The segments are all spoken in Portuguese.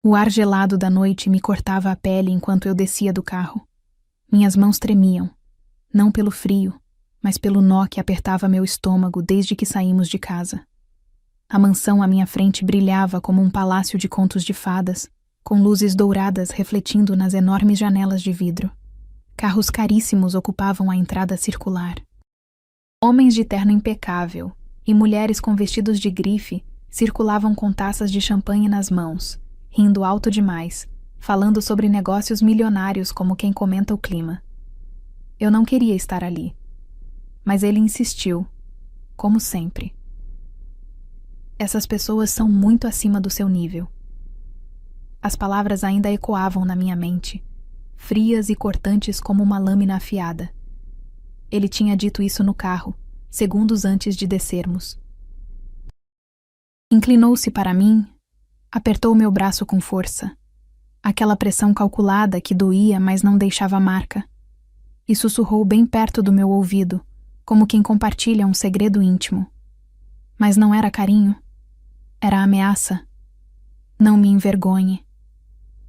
O ar gelado da noite me cortava a pele enquanto eu descia do carro. Minhas mãos tremiam, não pelo frio, mas pelo nó que apertava meu estômago desde que saímos de casa. A mansão à minha frente brilhava como um palácio de contos de fadas, com luzes douradas refletindo nas enormes janelas de vidro. Carros caríssimos ocupavam a entrada circular. Homens de terno impecável e mulheres com vestidos de grife circulavam com taças de champanhe nas mãos, rindo alto demais, falando sobre negócios milionários como quem comenta o clima. Eu não queria estar ali, mas ele insistiu, como sempre. Essas pessoas são muito acima do seu nível. As palavras ainda ecoavam na minha mente, frias e cortantes como uma lâmina afiada. Ele tinha dito isso no carro, segundos antes de descermos. Inclinou-se para mim, apertou meu braço com força, aquela pressão calculada que doía, mas não deixava marca, e sussurrou bem perto do meu ouvido, como quem compartilha um segredo íntimo. Mas não era carinho, era ameaça. Não me envergonhe.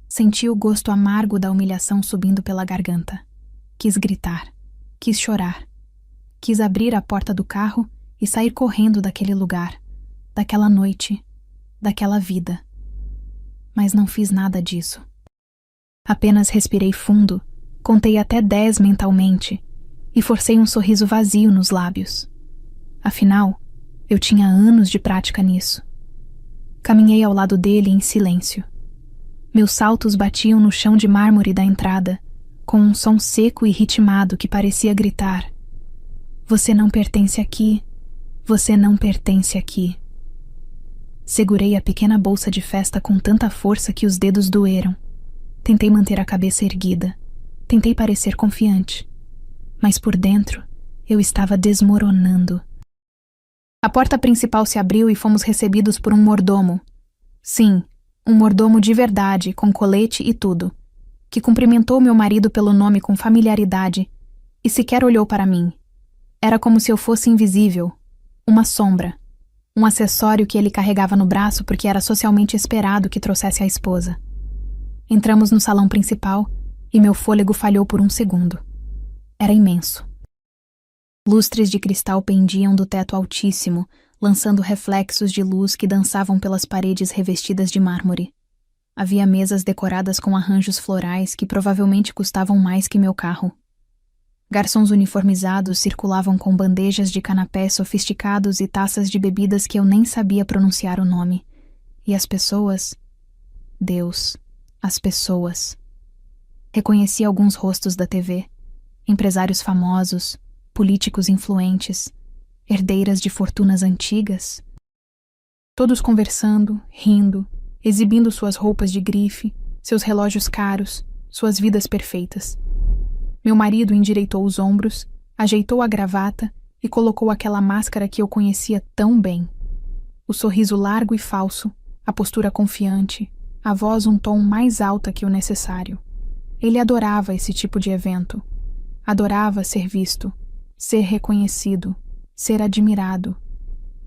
Senti o gosto amargo da humilhação subindo pela garganta. Quis gritar, quis chorar, quis abrir a porta do carro e sair correndo daquele lugar, daquela noite, daquela vida. Mas não fiz nada disso. Apenas respirei fundo, contei até 10 mentalmente e forcei um sorriso vazio nos lábios. Afinal, eu tinha anos de prática nisso. Caminhei ao lado dele em silêncio. Meus saltos batiam no chão de mármore da entrada, com um som seco e ritmado que parecia gritar: "Você não pertence aqui, você não pertence aqui." Segurei a pequena bolsa de festa com tanta força que os dedos doeram. Tentei manter a cabeça erguida. Tentei parecer confiante. Mas por dentro, eu estava desmoronando. A porta principal se abriu e fomos recebidos por um mordomo. Sim, um mordomo de verdade, com colete e tudo, que cumprimentou meu marido pelo nome com familiaridade e sequer olhou para mim. Era como se eu fosse invisível, uma sombra, um acessório que ele carregava no braço porque era socialmente esperado que trouxesse a esposa. Entramos no salão principal e meu fôlego falhou por um segundo. Era imenso. Lustres de cristal pendiam do teto altíssimo, lançando reflexos de luz que dançavam pelas paredes revestidas de mármore. Havia mesas decoradas com arranjos florais que provavelmente custavam mais que meu carro. Garçons uniformizados circulavam com bandejas de canapés sofisticados e taças de bebidas que eu nem sabia pronunciar o nome. E as pessoas... Deus, as pessoas. Reconheci alguns rostos da TV, empresários famosos, políticos influentes, herdeiras de fortunas antigas. Todos conversando, rindo, exibindo suas roupas de grife, seus relógios caros, suas vidas perfeitas. Meu marido endireitou os ombros, ajeitou a gravata e colocou aquela máscara que eu conhecia tão bem. O sorriso largo e falso, a postura confiante, a voz um tom mais alta que o necessário. Ele adorava esse tipo de evento. Adorava ser visto, ser reconhecido, ser admirado.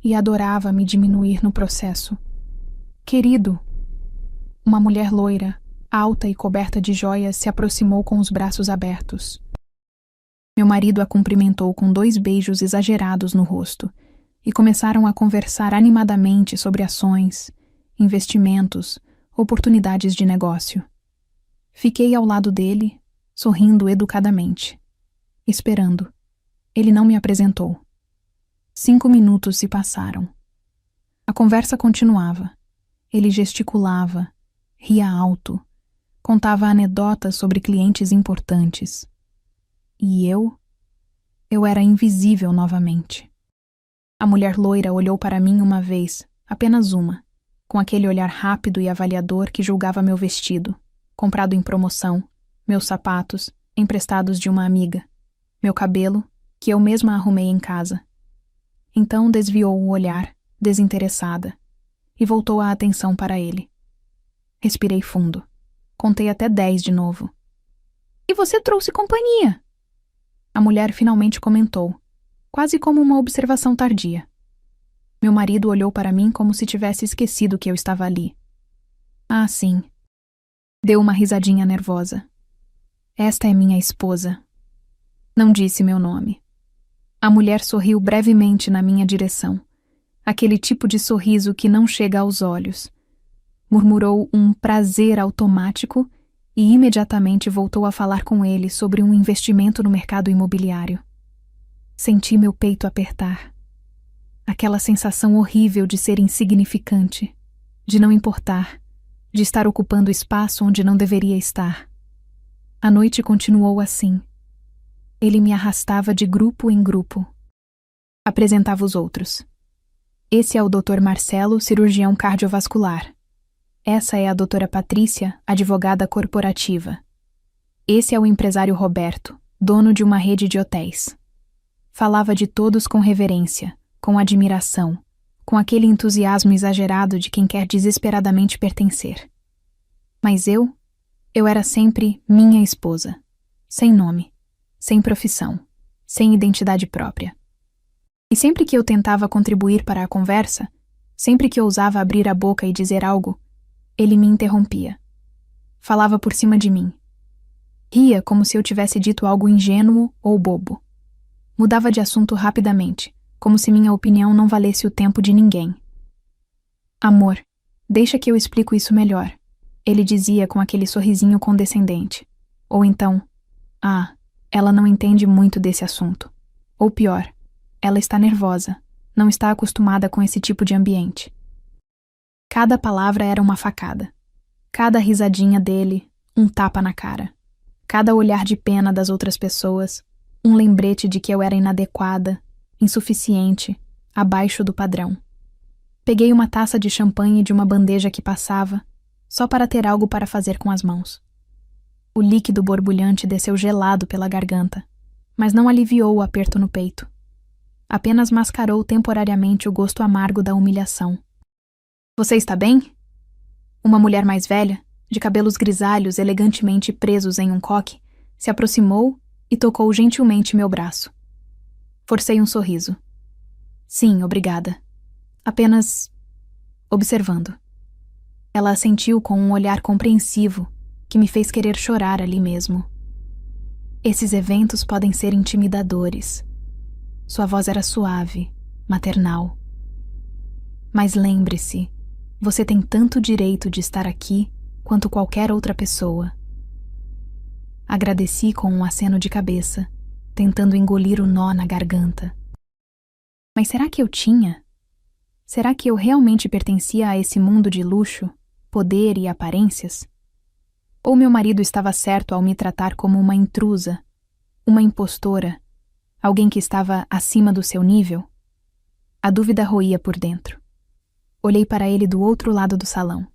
E adorava me diminuir no processo. Querido! Uma mulher loira, alta e coberta de joias, se aproximou com os braços abertos. Meu marido a cumprimentou com 2 beijos exagerados no rosto e começaram a conversar animadamente sobre ações, investimentos, oportunidades de negócio. Fiquei ao lado dele, sorrindo educadamente, esperando. Ele não me apresentou. 5 minutos se passaram. A conversa continuava. Ele gesticulava, ria alto, contava anedotas sobre clientes importantes. E eu era invisível novamente. A mulher loira olhou para mim uma vez, apenas uma, com aquele olhar rápido e avaliador que julgava meu vestido, comprado em promoção, meus sapatos, emprestados de uma amiga, meu cabelo, que eu mesma arrumei em casa. Então desviou o olhar, desinteressada, e voltou a atenção para ele. Respirei fundo. Contei até 10 de novo. "E você trouxe companhia?" A mulher finalmente comentou, quase como uma observação tardia. Meu marido olhou para mim como se tivesse esquecido que eu estava ali. "Ah, sim, Deu uma risadinha nervosa. Esta é minha esposa. Não disse meu nome. A mulher sorriu brevemente na minha direção. Aquele tipo de sorriso que não chega aos olhos. Murmurou um prazer automático e imediatamente voltou a falar com ele sobre um investimento no mercado imobiliário. Senti meu peito apertar. Aquela sensação horrível de ser insignificante, de não importar, de estar ocupando espaço onde não deveria estar. A noite continuou assim. Ele me arrastava de grupo em grupo. Apresentava os outros. Esse é o Dr. Marcelo, cirurgião cardiovascular. Essa é a doutora Patrícia, advogada corporativa. Esse é o empresário Roberto, dono de uma rede de hotéis. Falava de todos com reverência, com admiração, com aquele entusiasmo exagerado de quem quer desesperadamente pertencer. Mas eu era sempre minha esposa, sem nome, sem profissão, sem identidade própria. E sempre que eu tentava contribuir para a conversa, sempre que ousava abrir a boca e dizer algo, ele me interrompia. Falava por cima de mim. Ria como se eu tivesse dito algo ingênuo ou bobo. Mudava de assunto rapidamente, como se minha opinião não valesse o tempo de ninguém. Amor, deixa que eu explico isso melhor, ele dizia com aquele sorrisinho condescendente. Ou então, ela não entende muito desse assunto. Ou pior, ela está nervosa, não está acostumada com esse tipo de ambiente. Cada palavra era uma facada. Cada risadinha dele, um tapa na cara. Cada olhar de pena das outras pessoas, um lembrete de que eu era inadequada, insuficiente, abaixo do padrão. Peguei uma taça de champanhe de uma bandeja que passava, só para ter algo para fazer com as mãos. O líquido borbulhante desceu gelado pela garganta, mas não aliviou o aperto no peito. Apenas mascarou temporariamente o gosto amargo da humilhação. Você está bem? Uma mulher mais velha, de cabelos grisalhos elegantemente presos em um coque, se aproximou e tocou gentilmente meu braço. Forcei um sorriso. Sim, obrigada. Apenas observando. Ela assentiu com um olhar compreensivo que me fez querer chorar ali mesmo. Esses eventos podem ser intimidadores. Sua voz era suave, maternal. Mas lembre-se, você tem tanto direito de estar aqui quanto qualquer outra pessoa. Agradeci com um aceno de cabeça, tentando engolir o nó na garganta. Mas será que eu tinha? Será que eu realmente pertencia a esse mundo de luxo, poder e aparências? Ou meu marido estava certo ao me tratar como uma intrusa, uma impostora, alguém que estava acima do seu nível? A dúvida roía por dentro. Olhei para ele do outro lado do salão.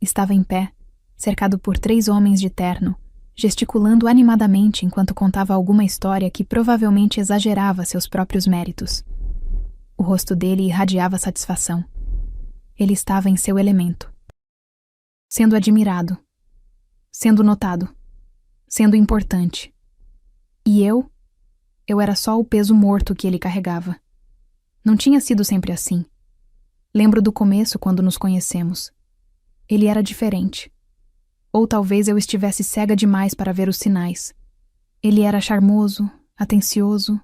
Estava em pé, cercado por 3 homens de terno, gesticulando animadamente enquanto contava alguma história que provavelmente exagerava seus próprios méritos. O rosto dele irradiava satisfação. Ele estava em seu elemento. Sendo admirado. Sendo notado. Sendo importante. E eu era só o peso morto que ele carregava. Não tinha sido sempre assim. Lembro do começo quando nos conhecemos. Ele era diferente. Ou talvez eu estivesse cega demais para ver os sinais. Ele era charmoso, atencioso,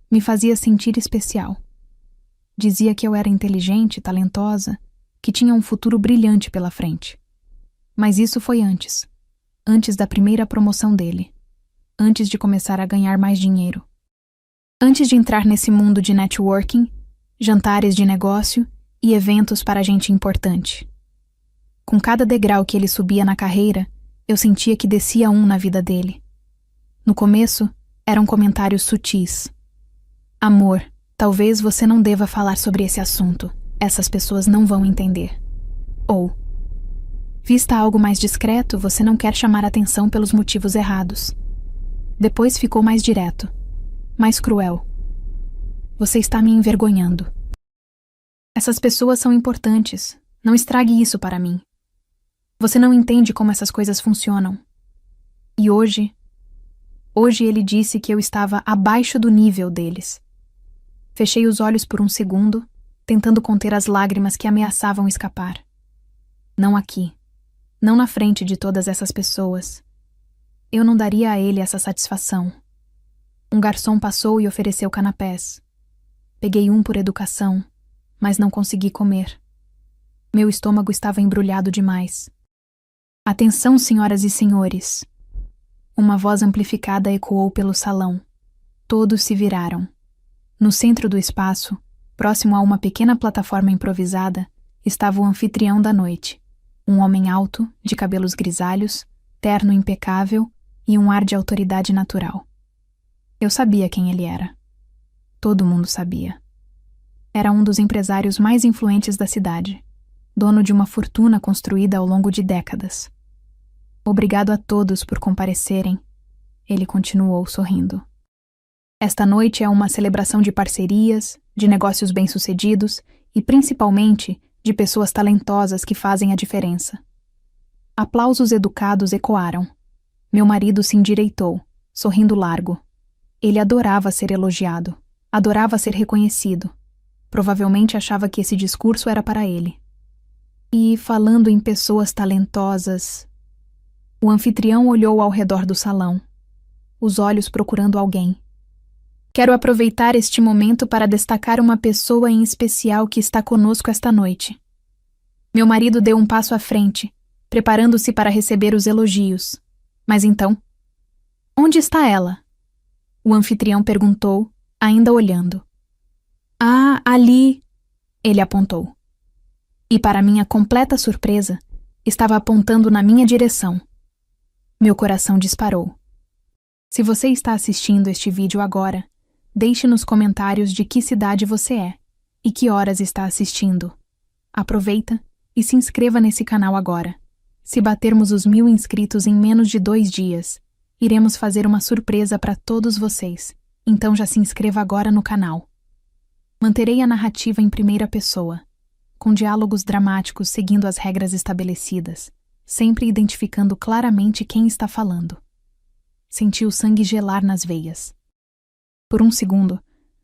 me fazia sentir especial. Dizia que eu era inteligente, talentosa, que tinha um futuro brilhante pela frente. Mas isso foi antes. Antes da primeira promoção dele. Antes de começar a ganhar mais dinheiro. Antes de entrar nesse mundo de networking, jantares de negócio e eventos para gente importante. Com cada degrau que ele subia na carreira, eu sentia que descia um na vida dele. No começo, eram comentários sutis. Amor, talvez você não deva falar sobre esse assunto. Essas pessoas não vão entender. Ou, vista algo mais discreto, você não quer chamar atenção pelos motivos errados. Depois ficou mais direto, mais cruel. Você está me envergonhando. Essas pessoas são importantes. Não estrague isso para mim. Você não entende como essas coisas funcionam. E hoje ele disse que eu estava abaixo do nível deles. Fechei os olhos por um segundo, tentando conter as lágrimas que ameaçavam escapar. Não aqui. Não na frente de todas essas pessoas. Eu não daria a ele essa satisfação. Um garçom passou e ofereceu canapés. Peguei um por educação, mas não consegui comer. Meu estômago estava embrulhado demais. Atenção, senhoras e senhores. Uma voz amplificada ecoou pelo salão. Todos se viraram. No centro do espaço, próximo a uma pequena plataforma improvisada, estava o anfitrião da noite. Um homem alto, de cabelos grisalhos, terno impecável e um ar de autoridade natural. Eu sabia quem ele era. Todo mundo sabia. Era um dos empresários mais influentes da cidade, dono de uma fortuna construída ao longo de décadas. Obrigado a todos por comparecerem, ele continuou sorrindo. Esta noite é uma celebração de parcerias, de negócios bem-sucedidos e, principalmente, de pessoas talentosas que fazem a diferença. Aplausos educados ecoaram. Meu marido se endireitou, sorrindo largo. Ele adorava ser elogiado, adorava ser reconhecido. Provavelmente achava que esse discurso era para ele. E, falando em pessoas talentosas... O anfitrião olhou ao redor do salão, os olhos procurando alguém. Quero aproveitar este momento para destacar uma pessoa em especial que está conosco esta noite. Meu marido deu um passo à frente, preparando-se para receber os elogios. Mas então... Onde está ela? O anfitrião perguntou, ainda olhando. Ah, ali... Ele apontou. E para minha completa surpresa, estava apontando na minha direção. Meu coração disparou. Se você está assistindo este vídeo agora, deixe nos comentários de que cidade você é e que horas está assistindo. Aproveita e se inscreva nesse canal agora. Se batermos os 1000 inscritos em menos de 2 dias, iremos fazer uma surpresa para todos vocês, então já se inscreva agora no canal. Manterei a narrativa em primeira pessoa, com diálogos dramáticos seguindo as regras estabelecidas, sempre identificando claramente quem está falando. Senti o sangue gelar nas veias. Por um segundo,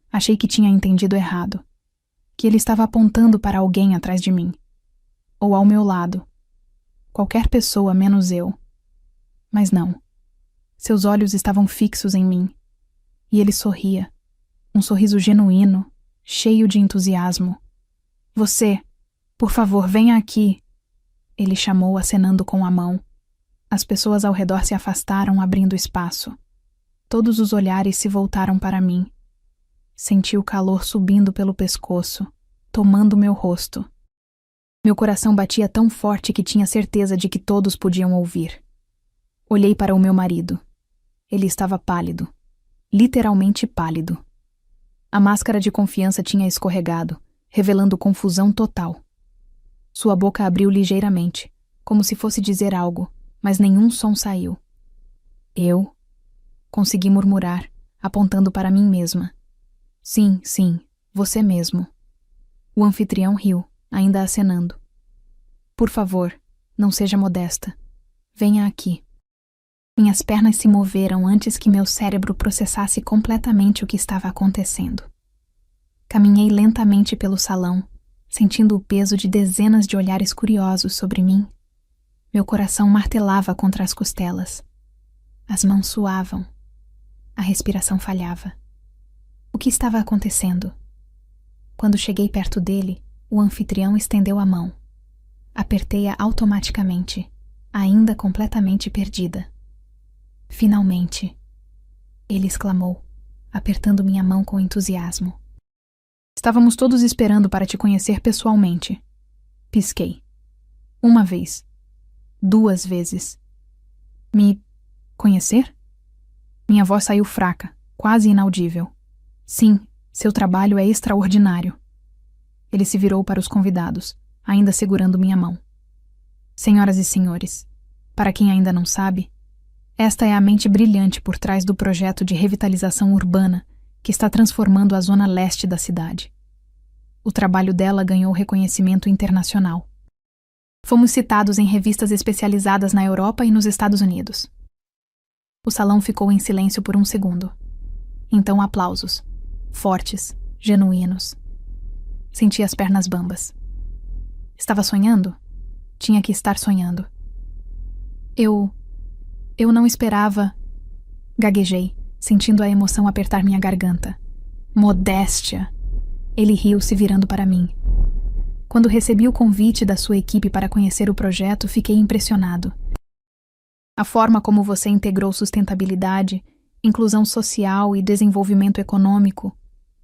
achei que tinha entendido errado, que ele estava apontando para alguém atrás de mim, ou ao meu lado, qualquer pessoa menos eu. Mas não. Seus olhos estavam fixos em mim, e ele sorria, um sorriso genuíno, cheio de entusiasmo. Você, por favor, venha aqui. Ele chamou, acenando com a mão. As pessoas ao redor se afastaram, abrindo espaço. Todos os olhares se voltaram para mim. Senti o calor subindo pelo pescoço, tomando meu rosto. Meu coração batia tão forte que tinha certeza de que todos podiam ouvir. Olhei para o meu marido. Ele estava pálido. Literalmente pálido. A máscara de confiança tinha escorregado, revelando confusão total. Sua boca abriu ligeiramente, como se fosse dizer algo, mas nenhum som saiu. Eu? Consegui murmurar, apontando para mim mesma. Sim, sim, você mesmo. O anfitrião riu, ainda acenando. Por favor, não seja modesta. Venha aqui. Minhas pernas se moveram antes que meu cérebro processasse completamente o que estava acontecendo. Caminhei lentamente pelo salão, sentindo o peso de dezenas de olhares curiosos sobre mim. Meu coração martelava contra as costelas. As mãos suavam. A respiração falhava. O que estava acontecendo? Quando cheguei perto dele, o anfitrião estendeu a mão. Apertei-a automaticamente, ainda completamente perdida. Finalmente! Ele exclamou, apertando minha mão com entusiasmo. Estávamos todos esperando para te conhecer pessoalmente. Pisquei. 1 vez. 2 vezes. Me conhecer? Minha voz saiu fraca, quase inaudível. Sim, seu trabalho é extraordinário. Ele se virou para os convidados, ainda segurando minha mão. Senhoras e senhores, para quem ainda não sabe, esta é a mente brilhante por trás do projeto de revitalização urbana que está transformando a zona leste da cidade. O trabalho dela ganhou reconhecimento internacional. Fomos citados em revistas especializadas na Europa e nos Estados Unidos. O salão ficou em silêncio por 1 segundo. Então aplausos, fortes, genuínos. Senti as pernas bambas. Estava sonhando? Tinha que estar sonhando. Eu não esperava. Gaguejei, sentindo a emoção apertar minha garganta. Modéstia! Ele riu, se virando para mim. Quando recebi o convite da sua equipe para conhecer o projeto, fiquei impressionado. A forma como você integrou sustentabilidade, inclusão social e desenvolvimento econômico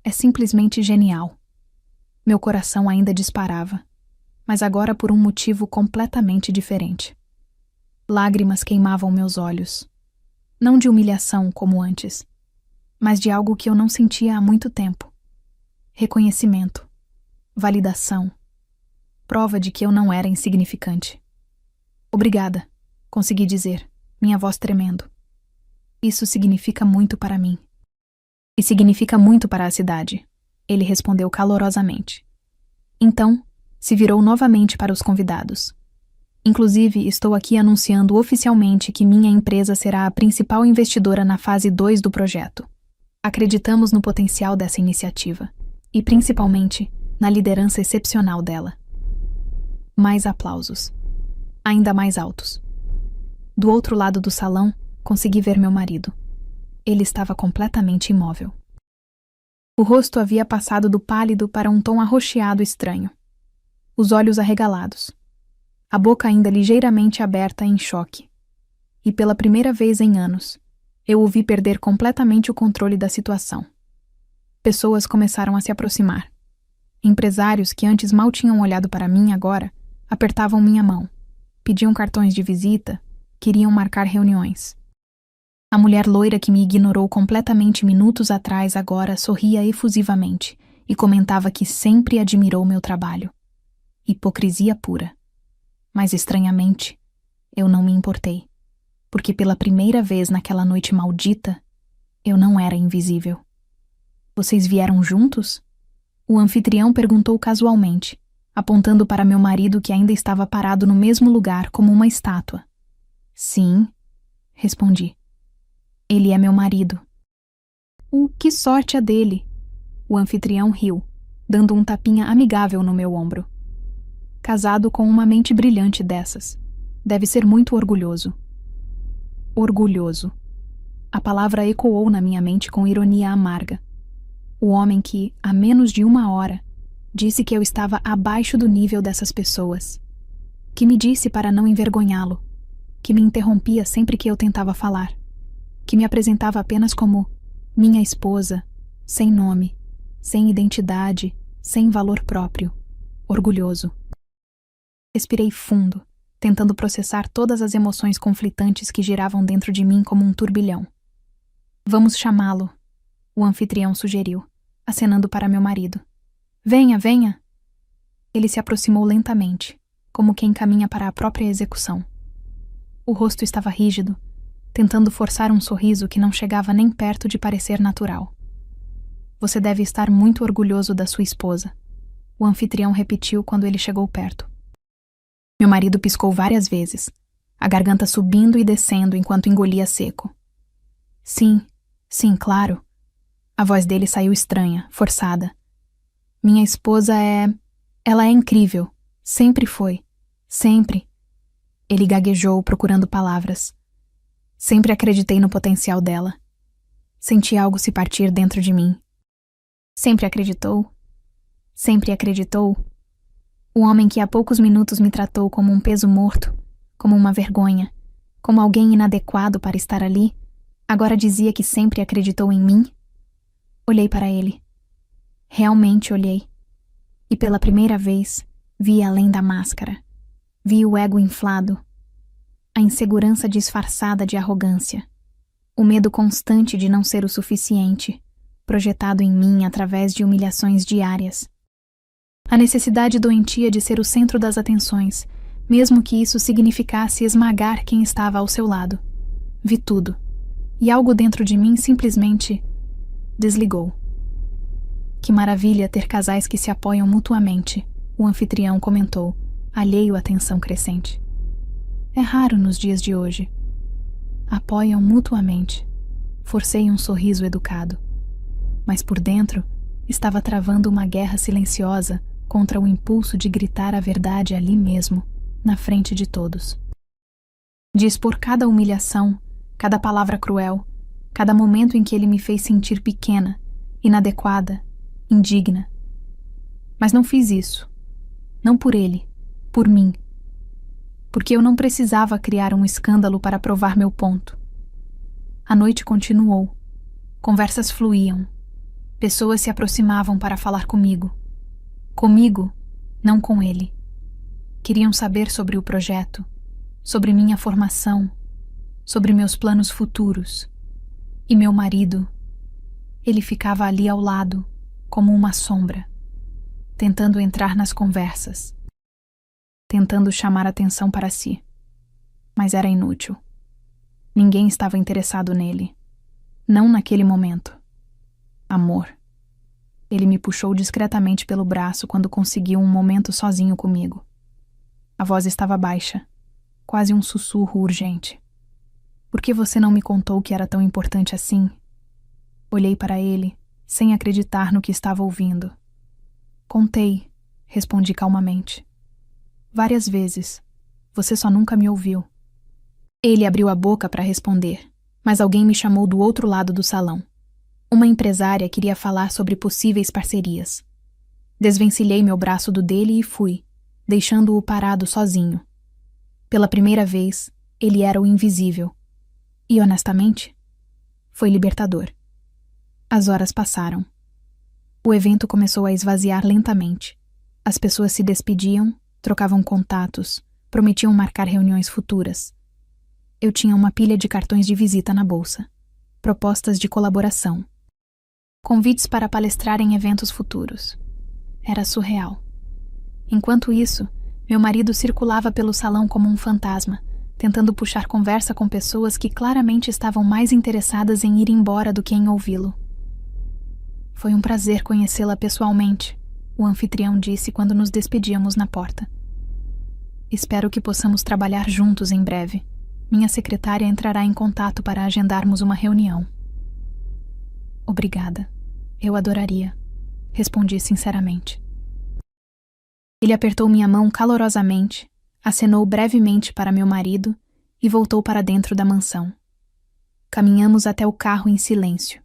é simplesmente genial. Meu coração ainda disparava, mas agora por um motivo completamente diferente. Lágrimas queimavam meus olhos. Não de humilhação como antes, mas de algo que eu não sentia há muito tempo. Reconhecimento, validação, prova de que eu não era insignificante. Obrigada, consegui dizer, minha voz tremendo. Isso significa muito para mim. E significa muito para a cidade, ele respondeu calorosamente. Então, se virou novamente para os convidados. Inclusive, estou aqui anunciando oficialmente que minha empresa será a principal investidora na fase 2 do projeto. Acreditamos no potencial dessa iniciativa e, principalmente, na liderança excepcional dela. Mais aplausos. Ainda mais altos. Do outro lado do salão, consegui ver meu marido. Ele estava completamente imóvel. O rosto havia passado do pálido para um tom arroxeado estranho. Os olhos arregalados. A boca ainda ligeiramente aberta em choque. E pela primeira vez em anos, eu o vi perder completamente o controle da situação. Pessoas começaram a se aproximar. Empresários que antes mal tinham olhado para mim agora apertavam minha mão, pediam cartões de visita, queriam marcar reuniões. A mulher loira que me ignorou completamente minutos atrás agora sorria efusivamente e comentava que sempre admirou meu trabalho. Hipocrisia pura. Mas, estranhamente, eu não me importei, porque pela primeira vez naquela noite maldita, eu não era invisível. Vocês vieram juntos? O anfitrião perguntou casualmente, apontando para meu marido que ainda estava parado no mesmo lugar como uma estátua. Sim, respondi. Ele é meu marido. Que sorte a dele! O anfitrião riu, dando um tapinha amigável no meu ombro. Casado com uma mente brilhante dessas. Deve ser muito orgulhoso. Orgulhoso. A palavra ecoou na minha mente com ironia amarga. O homem que, há menos de 1 hora, disse que eu estava abaixo do nível dessas pessoas. Que me disse para não envergonhá-lo. Que me interrompia sempre que eu tentava falar. Que me apresentava apenas como minha esposa, sem nome, sem identidade, sem valor próprio. Orgulhoso. Respirei fundo, tentando processar todas as emoções conflitantes que giravam dentro de mim como um turbilhão. Vamos chamá-lo, o anfitrião sugeriu, acenando para meu marido. Venha, venha! Ele se aproximou lentamente, como quem caminha para a própria execução. O rosto estava rígido, tentando forçar um sorriso que não chegava nem perto de parecer natural. Você deve estar muito orgulhoso da sua esposa, o anfitrião repetiu quando ele chegou perto. Meu marido piscou várias vezes, a garganta subindo e descendo enquanto engolia seco. Sim, claro. A voz dele saiu estranha, forçada. Minha esposa Ela é incrível. Sempre foi. Sempre. Ele gaguejou, procurando palavras. Sempre acreditei no potencial dela. Senti algo se partir dentro de mim. Sempre acreditou? Sempre acreditou? O homem que há poucos minutos me tratou como um peso morto, como uma vergonha, como alguém inadequado para estar ali, agora dizia que sempre acreditou em mim? Olhei para ele. Realmente olhei. E pela primeira vez, vi além da máscara. Vi o ego inflado, a insegurança disfarçada de arrogância, o medo constante de não ser o suficiente, projetado em mim através de humilhações diárias. A necessidade doentia de ser o centro das atenções, mesmo que isso significasse esmagar quem estava ao seu lado. Vi tudo, e algo dentro de mim simplesmente desligou. Que maravilha ter casais que se apoiam mutuamente, o anfitrião comentou, alheio à tensão crescente. É raro nos dias de hoje. Apoiam mutuamente. Forcei um sorriso educado. Mas por dentro, estava travando uma guerra silenciosa contra o impulso de gritar a verdade ali mesmo, na frente de todos. de expor cada humilhação, cada palavra cruel, cada momento em que ele me fez sentir pequena, inadequada, indigna. Mas não fiz isso. Não por ele, por mim. Porque eu não precisava criar um escândalo para provar meu ponto. A noite continuou. Conversas fluíam. Pessoas se aproximavam para falar comigo. Comigo, não com ele. Queriam saber sobre o projeto, sobre minha formação, sobre meus planos futuros. E meu marido, ele ficava ali ao lado, como uma sombra, tentando entrar nas conversas, tentando chamar atenção para si. Mas era inútil. Ninguém estava interessado nele. Não naquele momento. Amor. Ele me puxou discretamente pelo braço quando conseguiu um momento sozinho comigo. A voz estava baixa, quase um sussurro urgente. Por que você não me contou que era tão importante assim? Olhei para ele, sem acreditar no que estava ouvindo. Contei, respondi calmamente. Várias vezes. Você só nunca me ouviu. Ele abriu a boca para responder, mas alguém me chamou do outro lado do salão. Uma empresária queria falar sobre possíveis parcerias. Desvencilhei meu braço do dele e fui, deixando-o parado sozinho. Pela primeira vez, ele era o invisível. E, honestamente, foi libertador. As horas passaram. O evento começou a esvaziar lentamente. As pessoas se despediam, trocavam contatos, prometiam marcar reuniões futuras. Eu tinha uma pilha de cartões de visita na bolsa. Propostas de colaboração. Convites para palestrar em eventos futuros. Era surreal. Enquanto isso, meu marido circulava pelo salão como um fantasma, tentando puxar conversa com pessoas que claramente estavam mais interessadas em ir embora do que em ouvi-lo. Foi um prazer conhecê-la pessoalmente, o anfitrião disse quando nos despedíamos na porta. Espero que possamos trabalhar juntos em breve. Minha secretária entrará em contato para agendarmos uma reunião. Obrigada. Eu adoraria, respondi sinceramente. Ele apertou minha mão calorosamente, acenou brevemente para meu marido e voltou para dentro da mansão. Caminhamos até o carro em silêncio.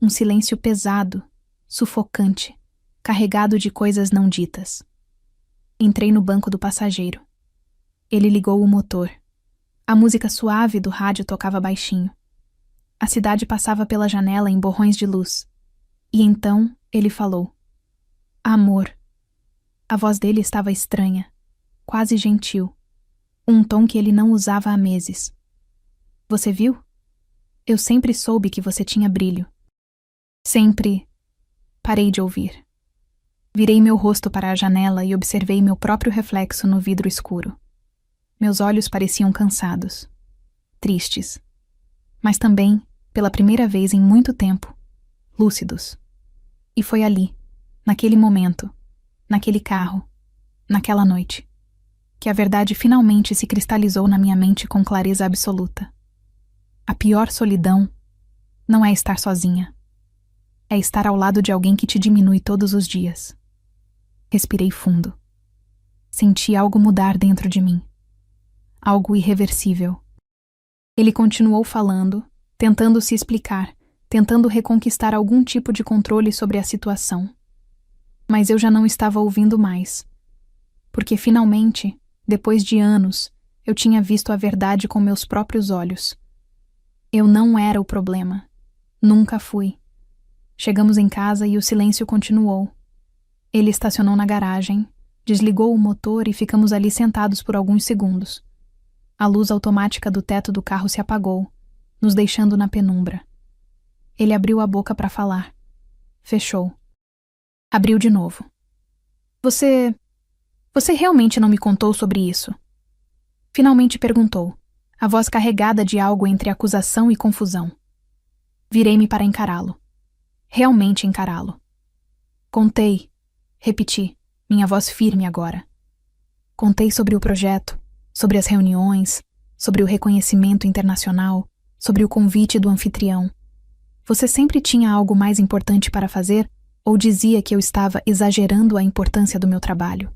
Um silêncio pesado, sufocante, carregado de coisas não ditas. Entrei no banco do passageiro. Ele ligou o motor. A música suave do rádio tocava baixinho. A cidade passava pela janela em borrões de luz. E então ele falou. Amor. A voz dele estava estranha, quase gentil. Um tom que ele não usava há meses. Você viu? Eu sempre soube que você tinha brilho. Sempre. Parei de ouvir. Virei meu rosto para a janela e observei meu próprio reflexo no vidro escuro. Meus olhos pareciam cansados, tristes, mas também, pela primeira vez em muito tempo, lúcidos. E foi ali, naquele momento, naquele carro, naquela noite, que a verdade finalmente se cristalizou na minha mente com clareza absoluta. A pior solidão não é estar sozinha. É estar ao lado de alguém que te diminui todos os dias. Respirei fundo. Senti algo mudar dentro de mim. Algo irreversível. Ele continuou falando, tentando se explicar, tentando reconquistar algum tipo de controle sobre a situação. Mas eu já não estava ouvindo mais. Porque finalmente, depois de anos, eu tinha visto a verdade com meus próprios olhos. Eu não era o problema. Nunca fui. Chegamos em casa e o silêncio continuou. Ele estacionou na garagem, desligou o motor e ficamos ali sentados por alguns segundos. A luz automática do teto do carro se apagou, nos deixando na penumbra. Ele abriu a boca para falar. Fechou. Abriu de novo. Você realmente não me contou sobre isso? Finalmente perguntou, a voz carregada de algo entre acusação e confusão. Virei-me para encará-lo. Realmente encará-lo. Contei, repeti, minha voz firme agora. Contei sobre o projeto, sobre as reuniões, sobre o reconhecimento internacional, sobre o convite do anfitrião. Você sempre tinha algo mais importante para fazer ou dizia que eu estava exagerando a importância do meu trabalho?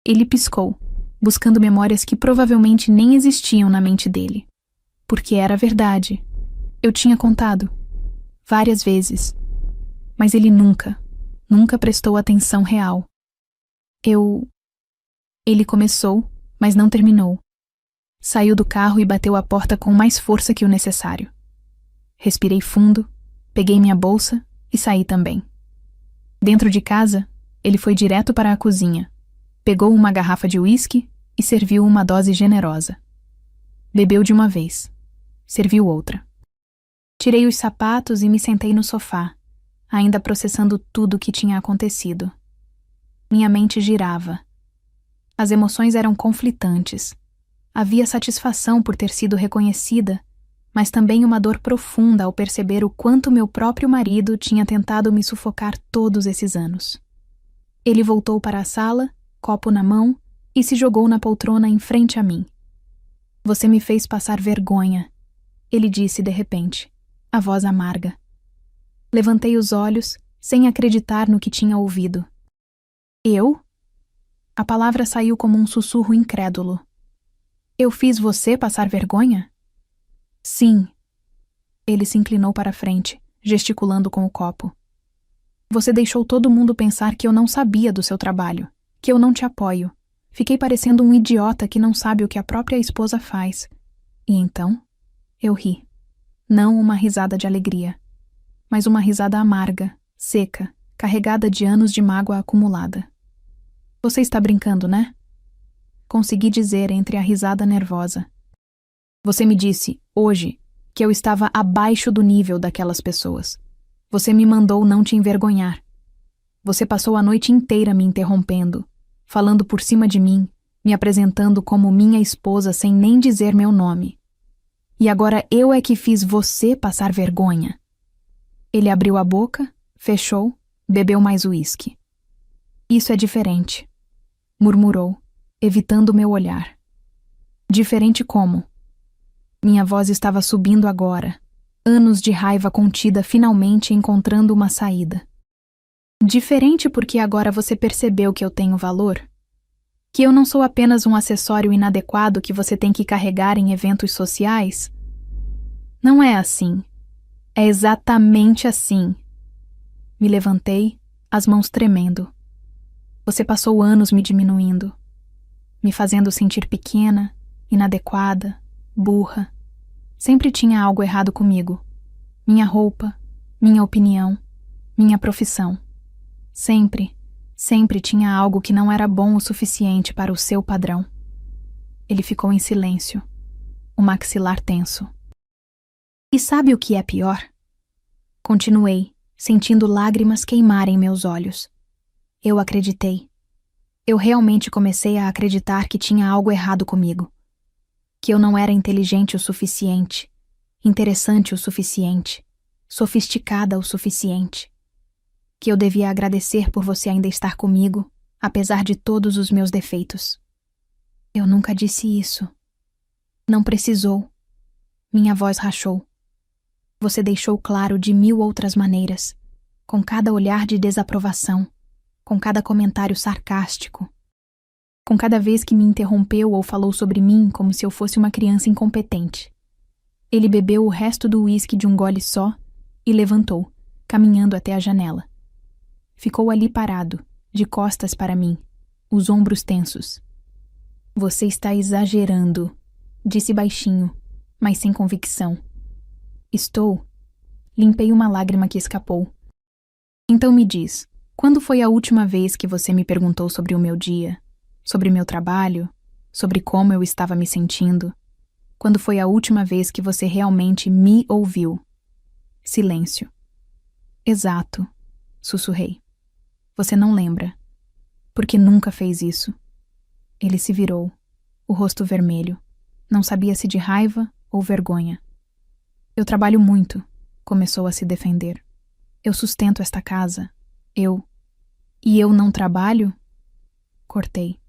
Ele piscou, buscando memórias que provavelmente nem existiam na mente dele. Porque era verdade. Eu tinha contado. Várias vezes. Mas ele nunca prestou atenção real. Ele começou, mas não terminou. Saiu do carro e bateu a porta com mais força que o necessário. Respirei fundo, peguei minha bolsa e saí também. Dentro de casa, ele foi direto para a cozinha, pegou uma garrafa de uísque e serviu uma dose generosa. Bebeu de uma vez. Serviu outra. Tirei os sapatos e me sentei no sofá, ainda processando tudo o que tinha acontecido. Minha mente girava. As emoções eram conflitantes. Havia satisfação por ter sido reconhecida, mas também uma dor profunda ao perceber o quanto meu próprio marido tinha tentado me sufocar todos esses anos. Ele voltou para a sala, copo na mão, e se jogou na poltrona em frente a mim. Você me fez passar vergonha, ele disse de repente, a voz amarga. Levantei os olhos, sem acreditar no que tinha ouvido. Eu? A palavra saiu como um sussurro incrédulo. Eu fiz você passar vergonha? Sim. Ele se inclinou para a frente, gesticulando com o copo. Você deixou todo mundo pensar que eu não sabia do seu trabalho, que eu não te apoio. Fiquei parecendo um idiota que não sabe o que a própria esposa faz. E então, eu ri. Não uma risada de alegria, mas uma risada amarga, seca, carregada de anos de mágoa acumulada. Você está brincando, né? Consegui dizer entre a risada nervosa. Você me disse, hoje, que eu estava abaixo do nível daquelas pessoas. Você me mandou não te envergonhar. Você passou a noite inteira me interrompendo, falando por cima de mim, me apresentando como minha esposa sem nem dizer meu nome. E agora eu é que fiz você passar vergonha. Ele abriu a boca, fechou, bebeu mais uísque. Isso é diferente, murmurou, evitando meu olhar. Diferente como? Minha voz estava subindo agora, anos de raiva contida finalmente encontrando uma saída. Diferente porque agora você percebeu que eu tenho valor? Que eu não sou apenas um acessório inadequado que você tem que carregar em eventos sociais? Não é assim. É exatamente assim. Me levantei, as mãos tremendo. Você passou anos me diminuindo, me fazendo sentir pequena, inadequada, burra. Sempre tinha algo errado comigo. Minha roupa, minha opinião, minha profissão. Sempre tinha algo que não era bom o suficiente para o seu padrão. Ele ficou em silêncio, o maxilar tenso. E sabe o que é pior? Continuei, sentindo lágrimas queimarem meus olhos. Eu acreditei. Eu realmente comecei a acreditar que tinha algo errado comigo. Que eu não era inteligente o suficiente, interessante o suficiente, sofisticada o suficiente. Que eu devia agradecer por você ainda estar comigo, apesar de todos os meus defeitos. Eu nunca disse isso. Não precisou. Minha voz rachou. Você deixou claro de 1000 outras maneiras, com cada olhar de desaprovação, com cada comentário sarcástico, com cada vez que me interrompeu ou falou sobre mim como se eu fosse uma criança incompetente. Ele bebeu o resto do uísque de um gole só e levantou, caminhando até a janela. Ficou ali parado, de costas para mim, os ombros tensos. Você está exagerando, disse baixinho, mas sem convicção. Estou. Limpei uma lágrima que escapou. Então me diz, quando foi a última vez que você me perguntou sobre o meu dia, sobre meu trabalho, sobre como eu estava me sentindo? Quando foi a última vez que você realmente me ouviu? Silêncio. Exato, sussurrei. Você não lembra, porque nunca fez isso. Ele se virou, o rosto vermelho. Não sabia se de raiva ou vergonha. Eu trabalho muito, começou a se defender. Eu sustento esta casa. E eu não trabalho? Cortei.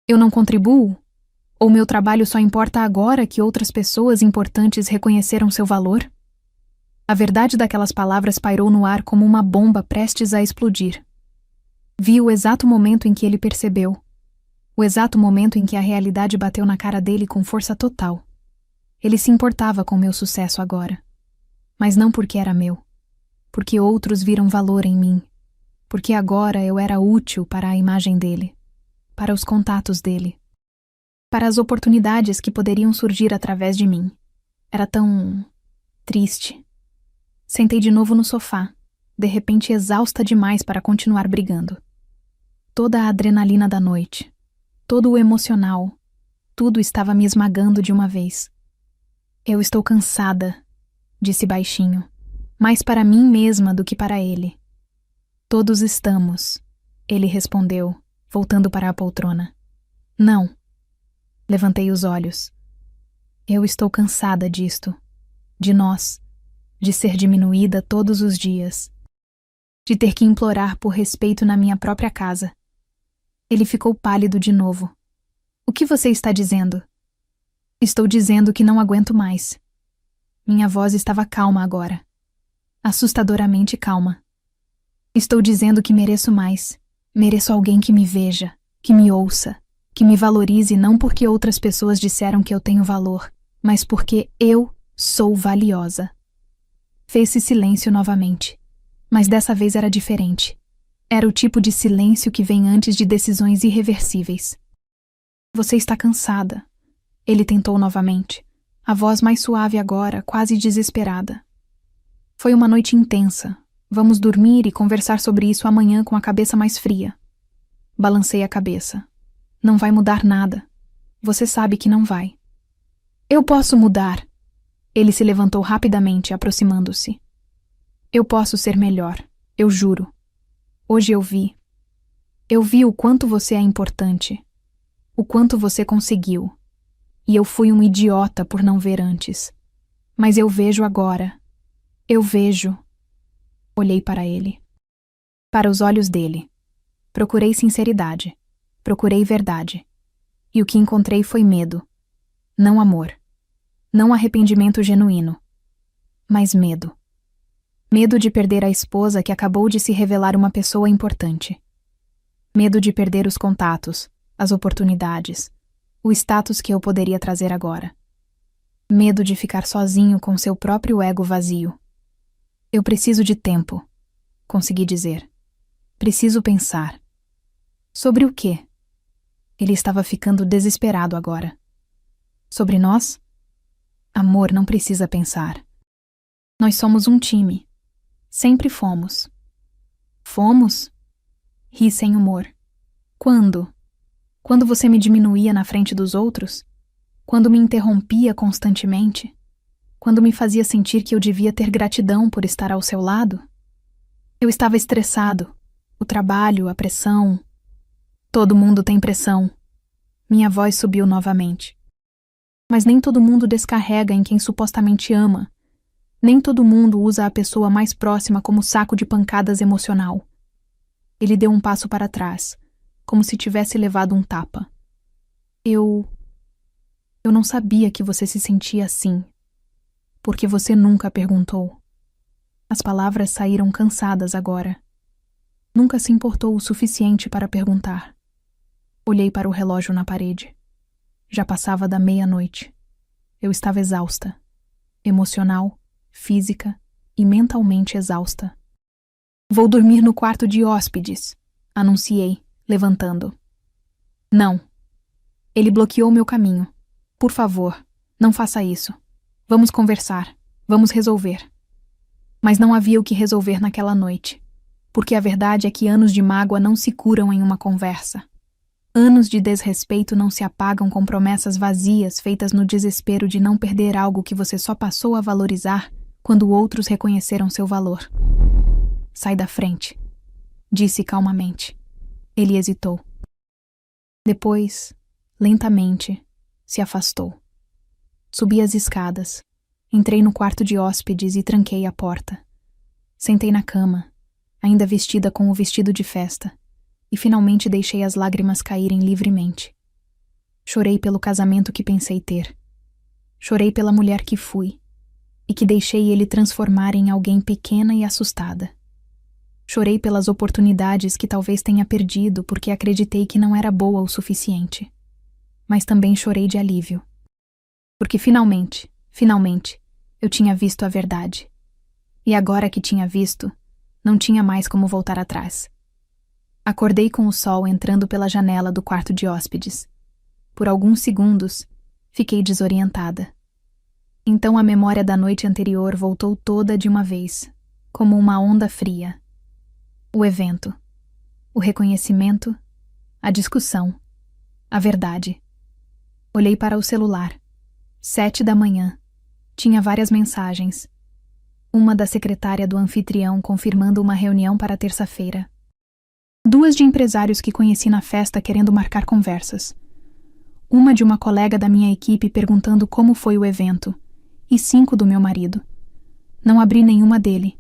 Eu não contribuo? Ou meu trabalho só importa agora que outras pessoas importantes reconheceram seu valor? A verdade daquelas palavras pairou no ar como uma bomba prestes a explodir. Vi o exato momento em que ele percebeu. O exato momento em que a realidade bateu na cara dele com força total. Ele se importava com meu sucesso agora. Mas não porque era meu. Porque outros viram valor em mim. Porque agora eu era útil para a imagem dele. Para os contatos dele. Para as oportunidades que poderiam surgir através de mim. Era tão triste. Sentei de novo no sofá, de repente exausta demais para continuar brigando. Toda a adrenalina da noite, todo o emocional, tudo estava me esmagando de uma vez. Eu estou cansada, disse baixinho, mais para mim mesma do que para ele. Todos estamos, ele respondeu, voltando para a poltrona. Não. Levantei os olhos. Eu estou cansada disto, de nós, de ser diminuída todos os dias, de ter que implorar por respeito na minha própria casa. Ele ficou pálido de novo. O que você está dizendo? Estou dizendo que não aguento mais. Minha voz estava calma agora. Assustadoramente calma. Estou dizendo que mereço mais. Mereço alguém que me veja, que me ouça, que me valorize não porque outras pessoas disseram que eu tenho valor, mas porque eu sou valiosa. Fez-se silêncio novamente, mas dessa vez era diferente. Era o tipo de silêncio que vem antes de decisões irreversíveis. Você está cansada. Ele tentou novamente, a voz mais suave agora, quase desesperada. Foi uma noite intensa. Vamos dormir e conversar sobre isso amanhã com a cabeça mais fria. Balancei a cabeça. Não vai mudar nada. Você sabe que não vai. Eu posso mudar. Ele se levantou rapidamente, aproximando-se. Eu posso ser melhor, eu juro. Hoje eu vi. Eu vi o quanto você é importante. O quanto você conseguiu. E eu fui um idiota por não ver antes. Mas eu vejo agora. Eu vejo. Olhei para ele. Para os olhos dele. Procurei sinceridade. Procurei verdade. E o que encontrei foi medo. Não amor. Não arrependimento genuíno. Mas medo. Medo de perder a esposa que acabou de se revelar uma pessoa importante. Medo de perder os contatos, as oportunidades, o status que eu poderia trazer agora. Medo de ficar sozinho com seu próprio ego vazio. Eu preciso de tempo, consegui dizer. Preciso pensar. Sobre o quê? Ele estava ficando desesperado agora. Sobre nós? Amor, não precisa pensar. Nós somos um time. Sempre fomos. Fomos? Ri sem humor. Quando? Quando você me diminuía na frente dos outros? Quando me interrompia constantemente? Quando me fazia sentir que eu devia ter gratidão por estar ao seu lado? Eu estava estressado. O trabalho, a pressão. Todo mundo tem pressão. Minha voz subiu novamente. Mas nem todo mundo descarrega em quem supostamente ama. Nem todo mundo usa a pessoa mais próxima como saco de pancadas emocional. Ele deu um passo para trás, como se tivesse levado um tapa. Eu não sabia que você se sentia assim. Porque você nunca perguntou. As palavras saíram cansadas agora. Nunca se importou o suficiente para perguntar. Olhei para o relógio na parede. Já passava da meia-noite. Eu estava exausta. Emocional, física e mentalmente exausta. Vou dormir no quarto de hóspedes, anunciei, levantando. Não. Ele bloqueou meu caminho. Por favor, não faça isso. Vamos conversar. Vamos resolver. Mas não havia o que resolver naquela noite. Porque a verdade é que anos de mágoa não se curam em uma conversa. Anos de desrespeito não se apagam com promessas vazias feitas no desespero de não perder algo que você só passou a valorizar quando outros reconheceram seu valor. Sai da frente, disse calmamente. Ele hesitou. Depois, lentamente, se afastou. Subi as escadas. Entrei no quarto de hóspedes e tranquei a porta. Sentei na cama, ainda vestida com o vestido de festa, e finalmente deixei as lágrimas caírem livremente. Chorei pelo casamento que pensei ter. Chorei pela mulher que fui, e que deixei ele transformar em alguém pequena e assustada. Chorei pelas oportunidades que talvez tenha perdido porque acreditei que não era boa o suficiente. Mas também chorei de alívio. Porque finalmente, eu tinha visto a verdade. E agora que tinha visto, não tinha mais como voltar atrás. Acordei com o sol entrando pela janela do quarto de hóspedes. Por alguns segundos, fiquei desorientada. Então a memória da noite anterior voltou toda de uma vez, como uma onda fria. O evento, o reconhecimento, a discussão, a verdade. Olhei para o celular. 7 da manhã. Tinha várias mensagens. Uma da secretária do anfitrião confirmando uma reunião para terça-feira. 2 de empresários que conheci na festa querendo marcar conversas. Uma de uma colega da minha equipe perguntando como foi o evento. E 5 do meu marido. Não abri nenhuma dele.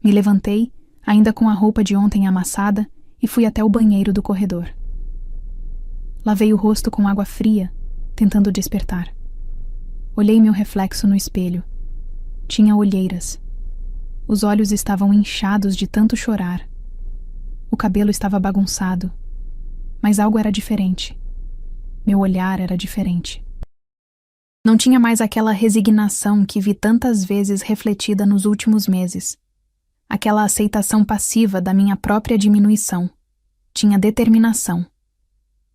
Me levantei, ainda com a roupa de ontem amassada, e fui até o banheiro do corredor. Lavei o rosto com água fria, tentando despertar. Olhei meu reflexo no espelho. Tinha olheiras. Os olhos estavam inchados de tanto chorar. O cabelo estava bagunçado. Mas algo era diferente. Meu olhar era diferente. Não tinha mais aquela resignação que vi tantas vezes refletida nos últimos meses. Aquela aceitação passiva da minha própria diminuição. Tinha determinação.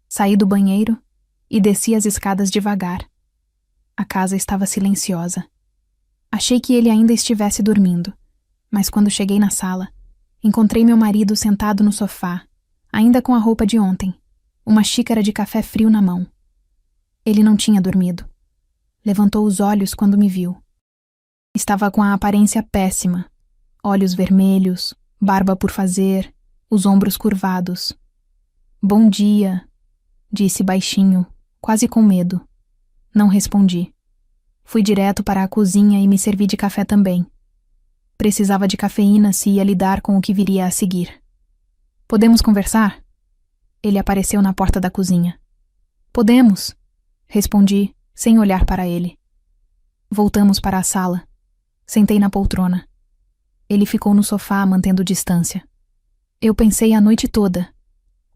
Saí do banheiro e desci as escadas devagar. A casa estava silenciosa. Achei que ele ainda estivesse dormindo, mas quando cheguei na sala, encontrei meu marido sentado no sofá, ainda com a roupa de ontem, uma xícara de café frio na mão. Ele não tinha dormido. Levantou os olhos quando me viu. Estava com a aparência péssima, olhos vermelhos, barba por fazer, os ombros curvados. "Bom dia", disse baixinho, quase com medo. Não respondi. Fui direto para a cozinha e me servi de café também. Precisava de cafeína se ia lidar com o que viria a seguir. "Podemos conversar?" Ele apareceu na porta da cozinha. "Podemos", respondi, sem olhar para ele. Voltamos para a sala. Sentei na poltrona. Ele ficou no sofá, mantendo distância. "Eu pensei a noite toda",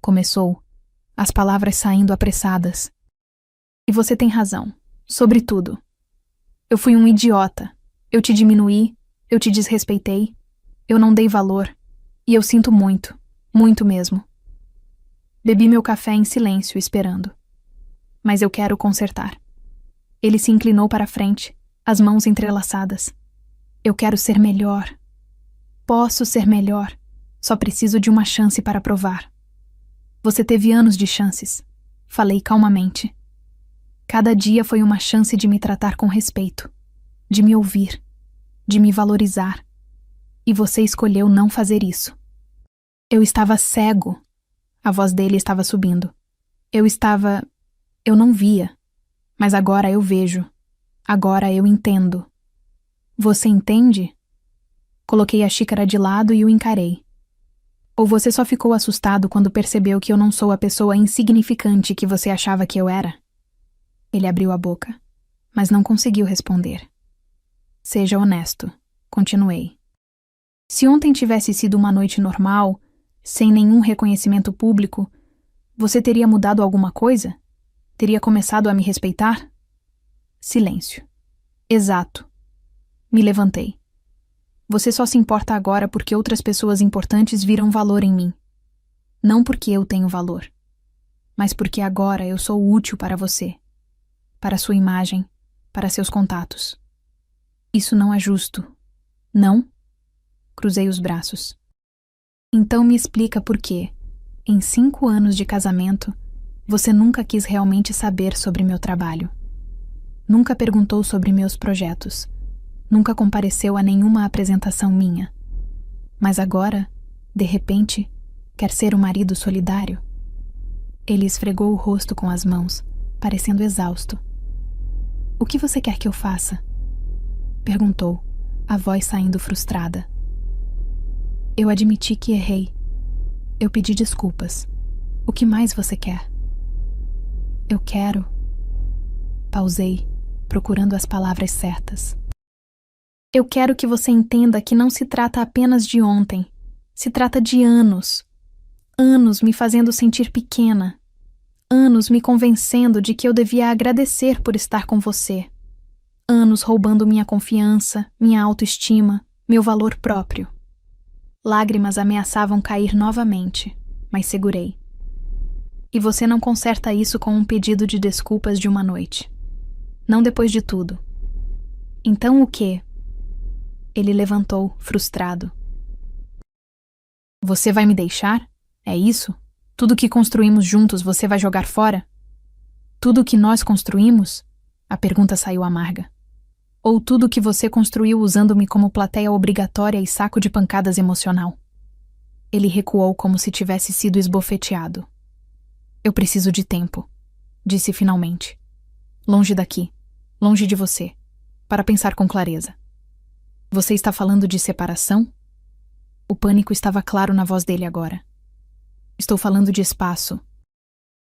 começou, as palavras saindo apressadas. "E você tem razão, sobre tudo. Eu fui um idiota. Eu te diminuí, eu te desrespeitei, eu não dei valor, e eu sinto muito, muito mesmo." Bebi meu café em silêncio, esperando. "Mas eu quero consertar." Ele se inclinou para a frente, as mãos entrelaçadas. "Eu quero ser melhor. Posso ser melhor. Só preciso de uma chance para provar." "Você teve anos de chances", falei calmamente. "Cada dia foi uma chance de me tratar com respeito, de me ouvir, de me valorizar. E você escolheu não fazer isso." "Eu estava cego." A voz dele estava subindo. Eu não via. Mas agora eu vejo. Agora eu entendo." "Você entende?" Coloquei a xícara de lado e o encarei. "Ou você só ficou assustado quando percebeu que eu não sou a pessoa insignificante que você achava que eu era?" Ele abriu a boca, mas não conseguiu responder. "Seja honesto", continuei. "Se ontem tivesse sido uma noite normal, sem nenhum reconhecimento público, você teria mudado alguma coisa? Teria começado a me respeitar?" Silêncio. "Exato." Me levantei. "Você só se importa agora porque outras pessoas importantes viram valor em mim. Não porque eu tenho valor, mas porque agora eu sou útil para você, para sua imagem, para seus contatos. Isso não é justo, não?" Cruzei os braços. "Então me explica por quê, em 5 anos de casamento, você nunca quis realmente saber sobre meu trabalho. Nunca perguntou sobre meus projetos. Nunca compareceu a nenhuma apresentação minha. Mas agora, de repente, quer ser um marido solidário?" Ele esfregou o rosto com as mãos, parecendo exausto. "O que você quer que eu faça?" perguntou, a voz saindo frustrada. "Eu admiti que errei. Eu pedi desculpas. O que mais você quer?" "Eu quero..." Pausei, procurando as palavras certas. "Eu quero que você entenda que não se trata apenas de ontem, Se trata de anos. Anos me fazendo sentir pequena. Anos me convencendo de que eu devia agradecer por estar com você. Anos roubando minha confiança, minha autoestima, meu valor próprio. Lágrimas ameaçavam cair novamente, mas segurei. E você não conserta isso com um pedido de desculpas de uma noite. Não depois de tudo. Então o quê? Ele levantou, frustrado. Você vai me deixar? É isso? Tudo que construímos juntos você vai jogar fora? Tudo que nós construímos? A pergunta saiu amarga. Ou tudo que você construiu usando-me como plateia obrigatória e saco de pancadas emocional? Ele recuou como se tivesse sido esbofeteado. Eu preciso de tempo, disse finalmente. Longe daqui, longe de você, para pensar com clareza. Você está falando de separação? O pânico estava claro na voz dele agora. Estou falando de espaço.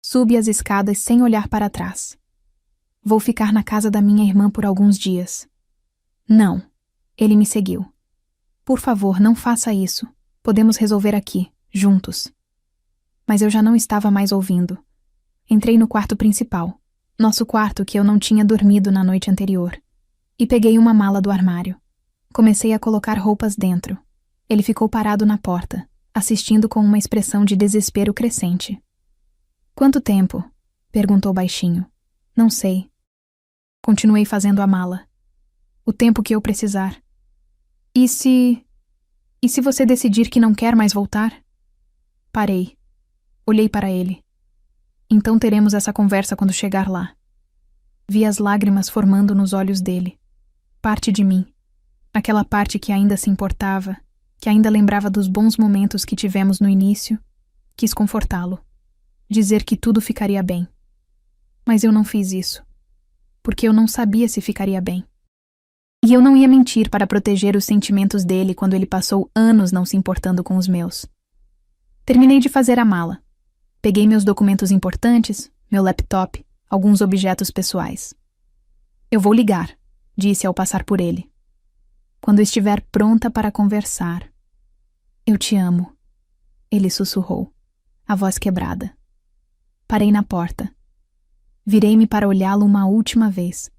Subi as escadas sem olhar para trás. Vou ficar na casa da minha irmã por alguns dias. Não. Ele me seguiu. Por favor, não faça isso. Podemos resolver aqui, juntos. Mas eu já não estava mais ouvindo. Entrei no quarto principal, nosso quarto que eu não tinha dormido na noite anterior, e peguei uma mala do armário. Comecei a colocar roupas dentro. Ele ficou parado na porta, assistindo com uma expressão de desespero crescente. Quanto tempo? Perguntou baixinho. Não sei. Continuei fazendo a mala. O tempo que eu precisar. E se você decidir que não quer mais voltar? Parei. Olhei para ele. Então teremos essa conversa quando chegar lá. Vi as lágrimas formando nos olhos dele. Parte de mim. Aquela parte que ainda se importava, que ainda lembrava dos bons momentos que tivemos no início, quis confortá-lo. Dizer que tudo ficaria bem. Mas eu não fiz isso. Porque eu não sabia se ficaria bem. E eu não ia mentir para proteger os sentimentos dele quando ele passou anos não se importando com os meus. Terminei de fazer a mala. Peguei meus documentos importantes, meu laptop, alguns objetos pessoais. Eu vou ligar, disse ao passar por ele. Quando estiver pronta para conversar. Eu te amo, ele sussurrou, a voz quebrada. Parei na porta. Virei-me para olhá-lo uma última vez.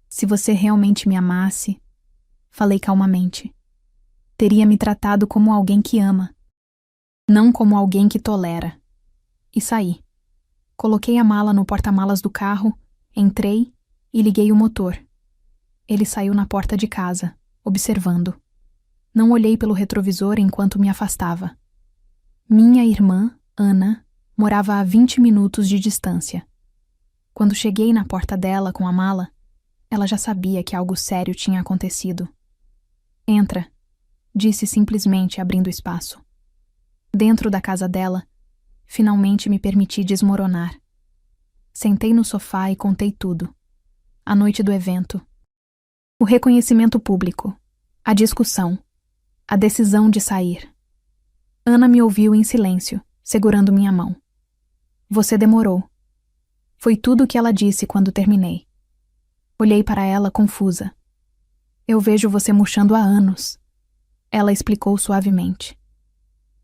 Se você realmente me amasse, falei calmamente, teria me tratado como alguém que ama, não como alguém que tolera. E saí. Coloquei a mala no porta-malas do carro, entrei e liguei o motor. Ele saiu na porta de casa, observando. Não olhei pelo retrovisor enquanto me afastava. Minha irmã, Ana, morava a 20 minutos de distância. Quando cheguei na porta dela com a mala, ela já sabia que algo sério tinha acontecido. Entra, disse simplesmente abrindo espaço. Dentro da casa dela, finalmente me permiti desmoronar. Sentei no sofá e contei tudo. A noite do evento. O reconhecimento público. A discussão. A decisão de sair. Ana me ouviu em silêncio, segurando minha mão. Você demorou. Foi tudo o que ela disse quando terminei. Olhei para ela confusa. Eu vejo você murchando há anos. Ela explicou suavemente.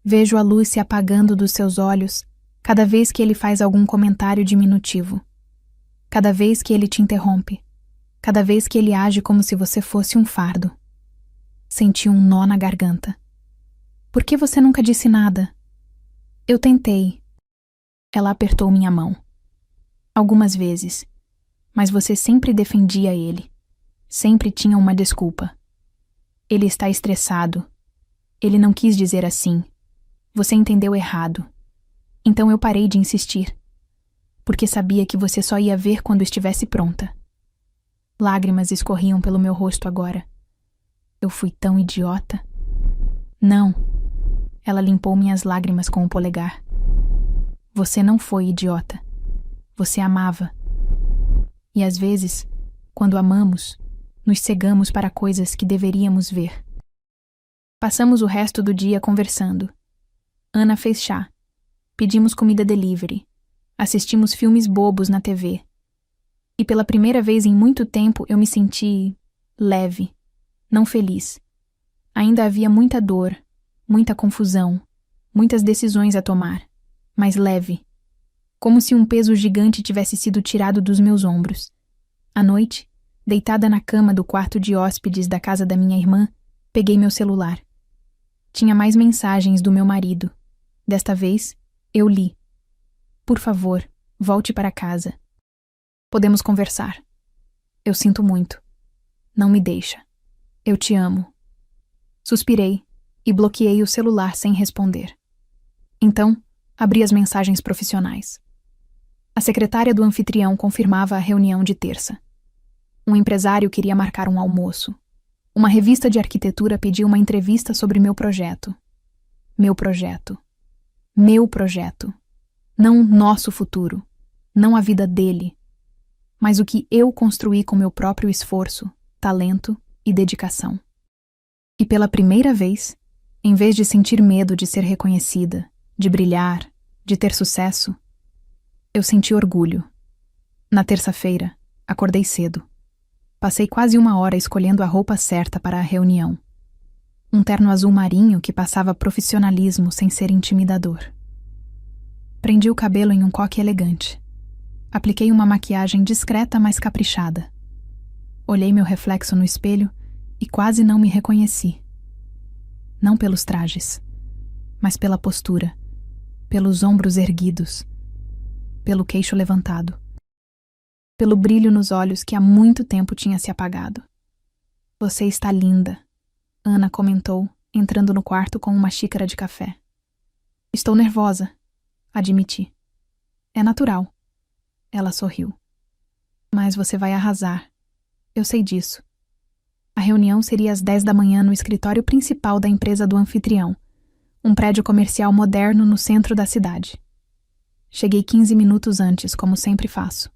Vejo a luz se apagando dos seus olhos cada vez que ele faz algum comentário diminutivo. Cada vez que ele te interrompe. Cada vez que ele age como se você fosse um fardo. Senti um nó na garganta. Por que você nunca disse nada? Eu tentei. Ela apertou minha mão. Algumas vezes. Mas você sempre defendia ele. Sempre tinha uma desculpa. Ele está estressado. Ele não quis dizer assim. Você entendeu errado. Então eu parei de insistir. Porque sabia que você só ia ver quando estivesse pronta. Lágrimas escorriam pelo meu rosto agora. Eu fui tão idiota. Não. Ela limpou minhas lágrimas com o polegar. Você não foi idiota. Você amava. E às vezes, quando amamos, nos cegamos para coisas que deveríamos ver. Passamos o resto do dia conversando. Ana fez chá. Pedimos comida delivery. Assistimos filmes bobos na TV. E pela primeira vez em muito tempo eu me senti leve, não feliz. Ainda havia muita dor, muita confusão, muitas decisões a tomar, mas leve, como se um peso gigante tivesse sido tirado dos meus ombros. À noite, deitada na cama do quarto de hóspedes da casa da minha irmã, peguei meu celular. Tinha mais mensagens do meu marido. Desta vez, eu li. Por favor, volte para casa. Podemos conversar. Eu sinto muito. Não me deixa. Eu te amo. Suspirei e bloqueei o celular sem responder. Então, abri as mensagens profissionais. A secretária do anfitrião confirmava a reunião de terça. Um empresário queria marcar um almoço. Uma revista de arquitetura pediu uma entrevista sobre meu projeto. Meu projeto. Meu projeto. Não nosso futuro. Não a vida dele. Mas o que eu construí com meu próprio esforço, talento e dedicação. E pela primeira vez, em vez de sentir medo de ser reconhecida, de brilhar, de ter sucesso, eu senti orgulho. Na terça-feira, acordei cedo. Passei quase 1 hora escolhendo a roupa certa para a reunião. Um terno azul marinho que passava profissionalismo sem ser intimidador. Prendi o cabelo em um coque elegante. Apliquei uma maquiagem discreta, mas caprichada. Olhei meu reflexo no espelho e quase não me reconheci. Não pelos trajes, mas pela postura, pelos ombros erguidos, pelo queixo levantado, pelo brilho nos olhos que há muito tempo tinha se apagado. Você está linda, Ana comentou, entrando no quarto com uma xícara de café. Estou nervosa, admiti. É natural. Ela sorriu. Mas você vai arrasar. Eu sei disso. A reunião seria às 10 da manhã no escritório principal da empresa do anfitrião, um prédio comercial moderno no centro da cidade. Cheguei 15 minutos antes, como sempre faço.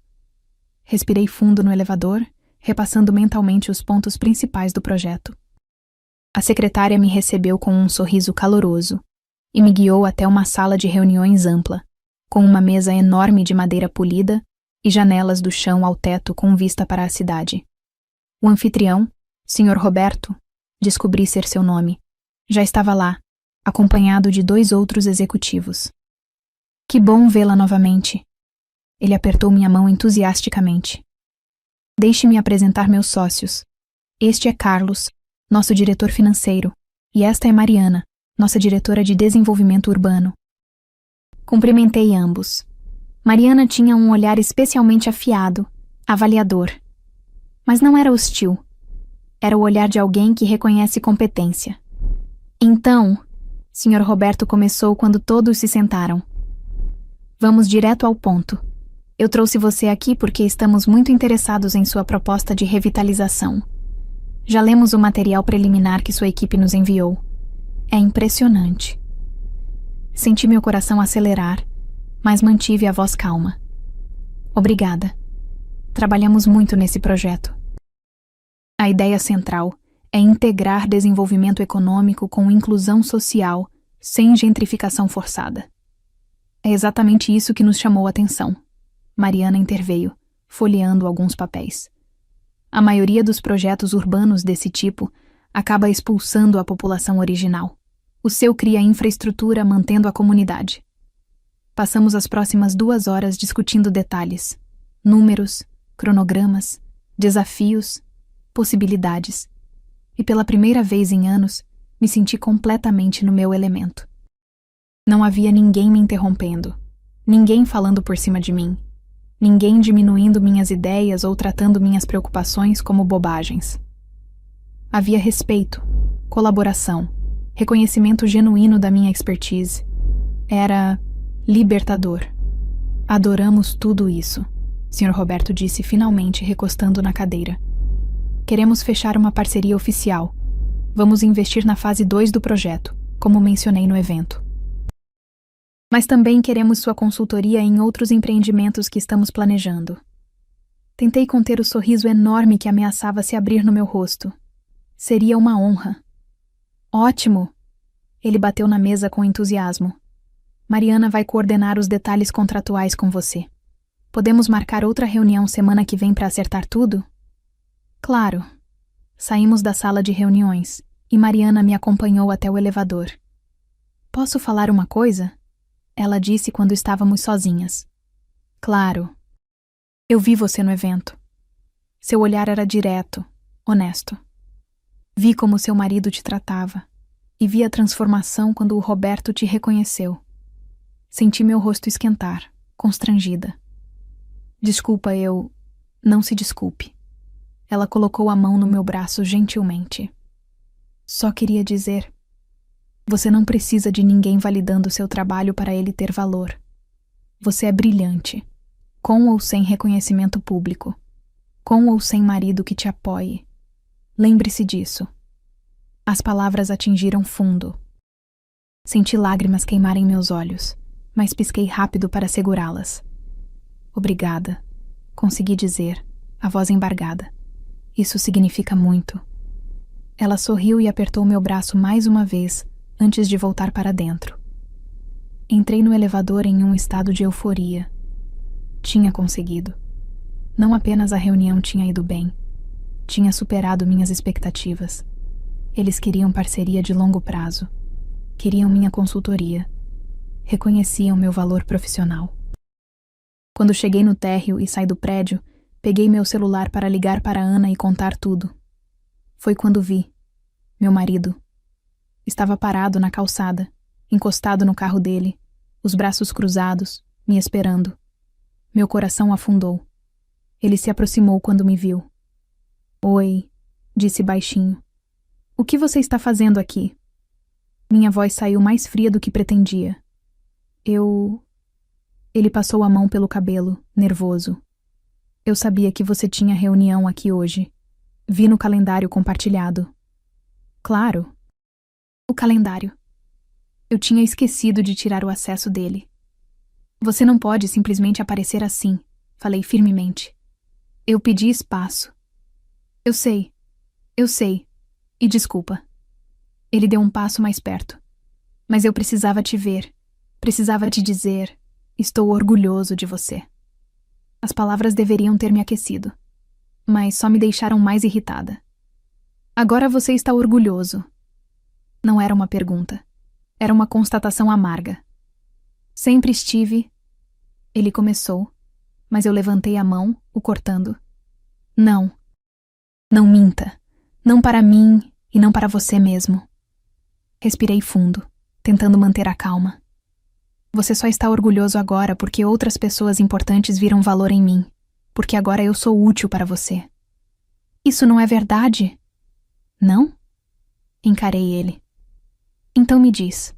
Respirei fundo no elevador, repassando mentalmente os pontos principais do projeto. A secretária me recebeu com um sorriso caloroso e me guiou até uma sala de reuniões ampla, com uma mesa enorme de madeira polida e janelas do chão ao teto com vista para a cidade. O anfitrião, Sr. Roberto, descobri ser seu nome, já estava lá, acompanhado de 2 outros executivos. Que bom vê-la novamente. Ele apertou minha mão entusiasticamente. Deixe-me apresentar meus sócios. Este é Carlos, nosso diretor financeiro, e esta é Mariana, nossa diretora de desenvolvimento urbano. Cumprimentei ambos. Mariana tinha um olhar especialmente afiado, avaliador. Mas não era hostil. Era o olhar de alguém que reconhece competência. Então, Sr. Roberto começou quando todos se sentaram. Vamos direto ao ponto. Eu trouxe você aqui porque estamos muito interessados em sua proposta de revitalização. Já lemos o material preliminar que sua equipe nos enviou. É impressionante. Senti meu coração acelerar, mas mantive a voz calma. Obrigada. Trabalhamos muito nesse projeto. A ideia central é integrar desenvolvimento econômico com inclusão social, sem gentrificação forçada. É exatamente isso que nos chamou a atenção. Mariana interveio, folheando alguns papéis. A maioria dos projetos urbanos desse tipo acaba expulsando a população original. O seu cria infraestrutura mantendo a comunidade. Passamos as próximas 2 horas discutindo detalhes, números, cronogramas, desafios, possibilidades. E pela primeira vez em anos, me senti completamente no meu elemento. Não havia ninguém me interrompendo, ninguém falando por cima de mim, ninguém diminuindo minhas ideias ou tratando minhas preocupações como bobagens. Havia respeito, colaboração, reconhecimento genuíno da minha expertise. Era libertador. Adoramos tudo isso, Sr. Roberto disse finalmente recostando na cadeira. Queremos fechar uma parceria oficial. Vamos investir na fase 2 do projeto, como mencionei no evento. Mas também queremos sua consultoria em outros empreendimentos que estamos planejando. Tentei conter o sorriso enorme que ameaçava se abrir no meu rosto. Seria uma honra. Ótimo! Ele bateu na mesa com entusiasmo. Mariana vai coordenar os detalhes contratuais com você. Podemos marcar outra reunião semana que vem para acertar tudo? Claro. Saímos da sala de reuniões e Mariana me acompanhou até o elevador. Posso falar uma coisa? Ela disse quando estávamos sozinhas. Claro. Eu vi você no evento. Seu olhar era direto, honesto. Vi como seu marido te tratava e vi a transformação quando o Roberto te reconheceu. Senti meu rosto esquentar, constrangida. Desculpa, eu... Não se desculpe. Ela colocou a mão no meu braço gentilmente. Só queria dizer... Você não precisa de ninguém validando seu trabalho para ele ter valor. Você é brilhante, com ou sem reconhecimento público, com ou sem marido que te apoie. Lembre-se disso. As palavras atingiram fundo. Senti lágrimas queimarem meus olhos, mas pisquei rápido para segurá-las. Obrigada, consegui dizer, a voz embargada. Isso significa muito. Ela sorriu e apertou meu braço mais uma vez, antes de voltar para dentro. Entrei no elevador em um estado de euforia. Tinha conseguido. Não apenas a reunião tinha ido bem, tinha superado minhas expectativas. Eles queriam parceria de longo prazo. Queriam minha consultoria. Reconheciam meu valor profissional. Quando cheguei no térreo e saí do prédio, peguei meu celular para ligar para Ana e contar tudo. Foi quando vi. Meu marido. Estava parado na calçada, encostado no carro dele, os braços cruzados, me esperando. Meu coração afundou. Ele se aproximou quando me viu. Oi, disse baixinho. O que você está fazendo aqui? Minha voz saiu mais fria do que pretendia. Ele passou a mão pelo cabelo, nervoso. Eu sabia que você tinha reunião aqui hoje. Vi no calendário compartilhado. Claro. O calendário. Eu tinha esquecido de tirar o acesso dele. Você não pode simplesmente aparecer assim, falei firmemente. Eu pedi espaço. Eu sei. E desculpa. Ele deu um passo mais perto. Mas eu precisava te ver. Precisava te dizer. Estou orgulhoso de você. As palavras deveriam ter me aquecido, mas só me deixaram mais irritada. Agora você está orgulhoso. Não era uma pergunta. Era uma constatação amarga. Sempre estive... Ele começou, mas eu levantei a mão, o cortando. Não. Não minta. Não para mim e não para você mesmo. Respirei fundo, tentando manter a calma. Você só está orgulhoso agora porque outras pessoas importantes viram valor em mim, porque agora eu sou útil para você. Isso não é verdade? Não? Encarei ele. Então me diz,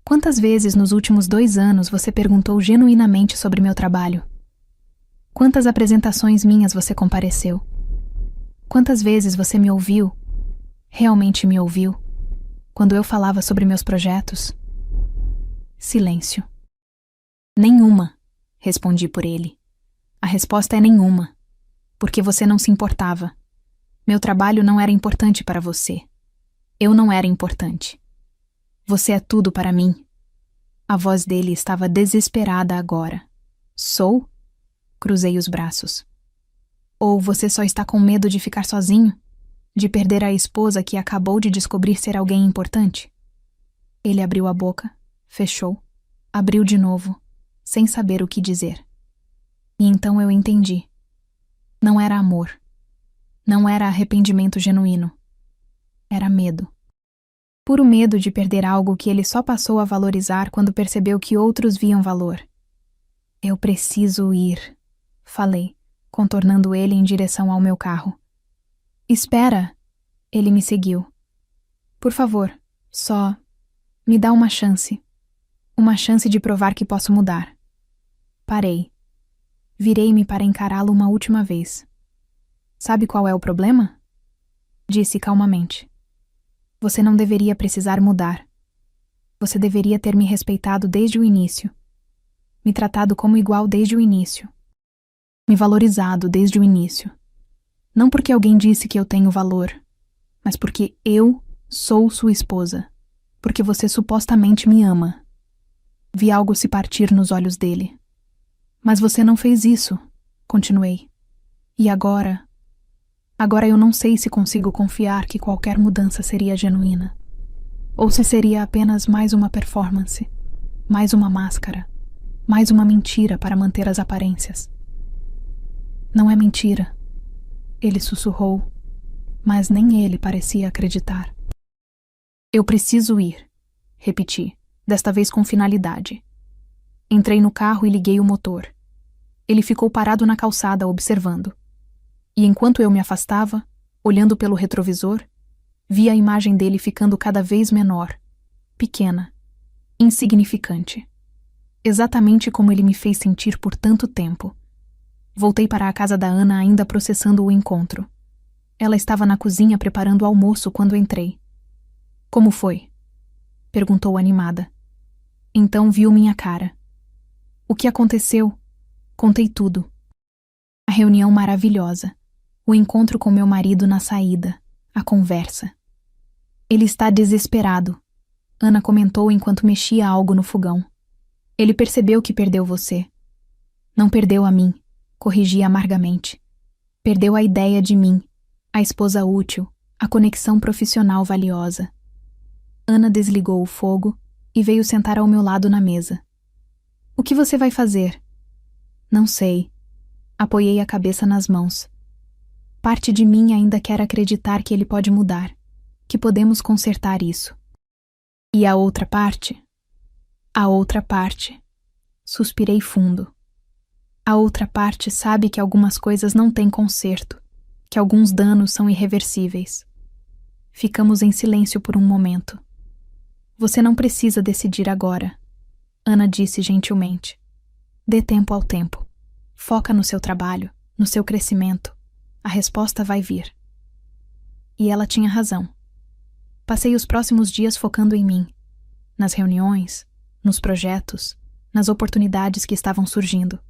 quantas vezes nos últimos 2 anos você perguntou genuinamente sobre meu trabalho? Quantas apresentações minhas você compareceu? Quantas vezes você me ouviu, realmente me ouviu, quando eu falava sobre meus projetos? Silêncio. Nenhuma, respondi por ele. A resposta é nenhuma, porque você não se importava. Meu trabalho não era importante para você. Eu não era importante. Você é tudo para mim. A voz dele estava desesperada agora. Sou? Cruzei os braços. Ou você só está com medo de ficar sozinho? De perder a esposa que acabou de descobrir ser alguém importante? Ele abriu a boca, fechou, abriu de novo, sem saber o que dizer. E então eu entendi. Não era amor. Não era arrependimento genuíno. Era medo. Puro medo de perder algo que ele só passou a valorizar quando percebeu que outros viam valor. Eu preciso ir, falei, contornando ele em direção ao meu carro. Espera! Ele me seguiu. Por favor, só me dá uma chance. Uma chance de provar que posso mudar. Parei. Virei-me para encará-lo uma última vez. Sabe qual é o problema? Disse calmamente. Você não deveria precisar mudar. Você deveria ter me respeitado desde o início. Me tratado como igual desde o início. Me valorizado desde o início. Não porque alguém disse que eu tenho valor, mas porque eu sou sua esposa. Porque você supostamente me ama. Vi algo se partir nos olhos dele. Mas você não fez isso, continuei. E agora... Agora eu não sei se consigo confiar que qualquer mudança seria genuína. ou se seria apenas mais uma performance, mais uma máscara, mais uma mentira para manter as aparências. Não é mentira, ele sussurrou, mas nem ele parecia acreditar. Eu preciso ir, repeti, desta vez com finalidade. Entrei no carro e liguei o motor. Ele ficou parado na calçada observando. E enquanto eu me afastava, olhando pelo retrovisor, vi a imagem dele ficando cada vez menor, pequena, insignificante. Exatamente como ele me fez sentir por tanto tempo. Voltei para a casa da Ana ainda processando o encontro. Ela estava na cozinha preparando o almoço quando entrei. Como foi? Perguntou animada. Então viu minha cara. O que aconteceu? Contei tudo. A reunião maravilhosa. O encontro com meu marido na saída. A conversa. Ele está desesperado. Ana comentou enquanto mexia algo no fogão. Ele percebeu que perdeu você. Não perdeu a mim, corrigi amargamente. Perdeu a ideia de mim, a esposa útil, a conexão profissional valiosa. Ana desligou o fogo e veio sentar ao meu lado na mesa. O que você vai fazer? Não sei. Apoiei a cabeça nas mãos. Parte de mim ainda quer acreditar que ele pode mudar, que podemos consertar isso. E a outra parte? A outra parte. Suspirei fundo. A outra parte sabe que algumas coisas não têm conserto, que alguns danos são irreversíveis. Ficamos em silêncio por um momento. Você não precisa decidir agora, Ana disse gentilmente. Dê tempo ao tempo. Foca no seu trabalho, no seu crescimento. A resposta vai vir. E ela tinha razão. Passei os próximos dias focando em mim, nas reuniões, nos projetos, nas oportunidades que estavam surgindo.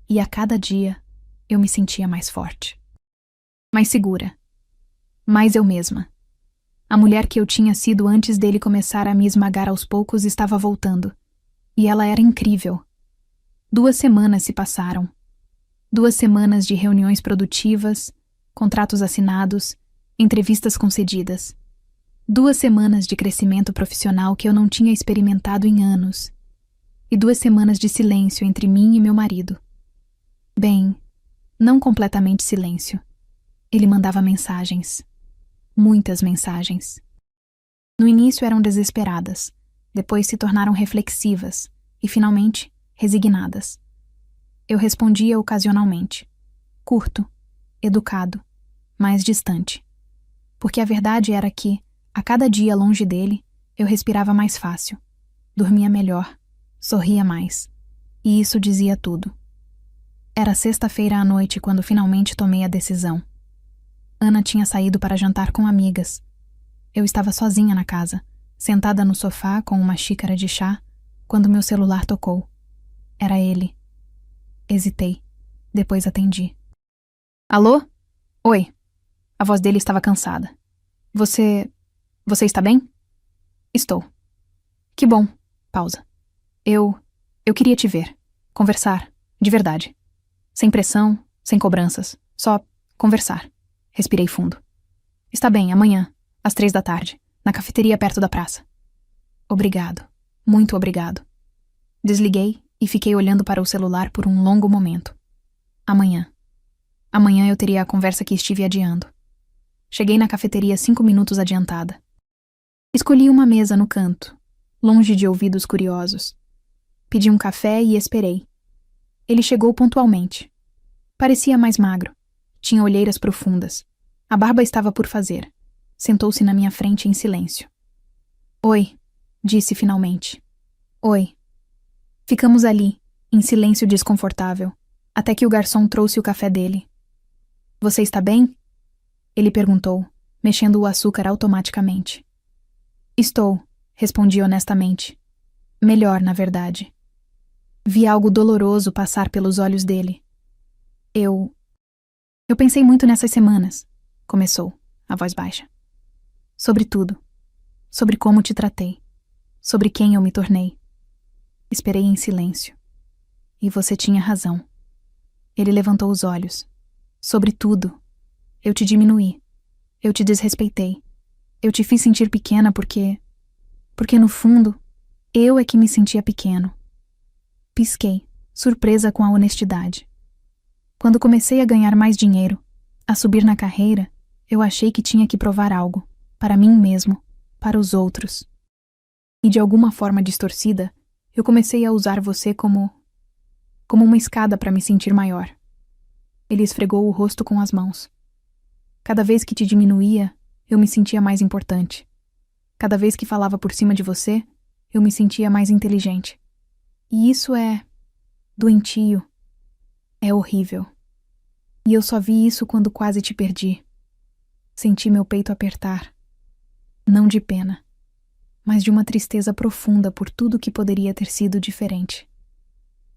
E a cada dia eu me sentia mais forte. Mais segura. Mais eu mesma. A mulher que eu tinha sido antes dele começar a me esmagar aos poucos estava voltando. E ela era incrível. 2 semanas se passaram. 2 semanas de reuniões produtivas, contratos assinados, entrevistas concedidas. 2 semanas de crescimento profissional que eu não tinha experimentado em anos. E 2 semanas de silêncio entre mim e meu marido. Bem, não completamente silêncio. Ele mandava mensagens. Muitas mensagens. No início eram desesperadas, depois se tornaram reflexivas e, finalmente, resignadas. Eu respondia ocasionalmente. Curto, educado, mas distante. Porque a verdade era que, a cada dia longe dele, eu respirava mais fácil, dormia melhor, sorria mais. E isso dizia tudo. Era sexta-feira à noite quando finalmente tomei a decisão. Ana tinha saído para jantar com amigas. Eu estava sozinha na casa, sentada no sofá com uma xícara de chá, quando meu celular tocou. Era ele. Hesitei. Depois atendi. Alô? Oi. A voz dele estava cansada. Você está bem? Estou. Que bom. Pausa. Eu queria te ver. Conversar. De verdade. Sem pressão, sem cobranças. Só conversar. Respirei fundo. Está bem, amanhã, às 3 da tarde, na cafeteria perto da praça. Obrigado. Muito obrigado. Desliguei e fiquei olhando para o celular por um longo momento. Amanhã. Amanhã eu teria a conversa que estive adiando. Cheguei na cafeteria 5 minutos adiantada. Escolhi uma mesa no canto, longe de ouvidos curiosos. Pedi um café e esperei. Ele chegou pontualmente. Parecia mais magro. Tinha olheiras profundas. A barba estava por fazer. Sentou-se na minha frente em silêncio. Oi, disse finalmente. Oi. Ficamos ali, em silêncio desconfortável, até que o garçom trouxe o café dele. Você está bem? Ele perguntou, mexendo o açúcar automaticamente. Estou, respondi honestamente. Melhor, na verdade. Vi algo doloroso passar pelos olhos dele. Eu pensei muito nessas semanas, começou, a voz baixa. Sobre tudo. Sobre como te tratei. Sobre quem eu me tornei. Esperei em silêncio. E você tinha razão. Ele levantou os olhos. Sobre tudo. Eu te diminuí. Eu te desrespeitei. Eu te fiz sentir pequena porque Porque no fundo, eu é que me sentia pequeno. Pisquei, surpresa com a honestidade. Quando comecei a ganhar mais dinheiro, a subir na carreira, eu achei que tinha que provar algo, para mim mesmo, para os outros. E de alguma forma distorcida, eu comecei a usar você como uma escada para me sentir maior. Ele esfregou o rosto com as mãos. Cada vez que te diminuía, eu me sentia mais importante. Cada vez que falava por cima de você, eu me sentia mais inteligente. E isso é doentio. É horrível. E eu só vi isso quando quase te perdi. Senti meu peito apertar. Não de pena, mas de uma tristeza profunda por tudo que poderia ter sido diferente.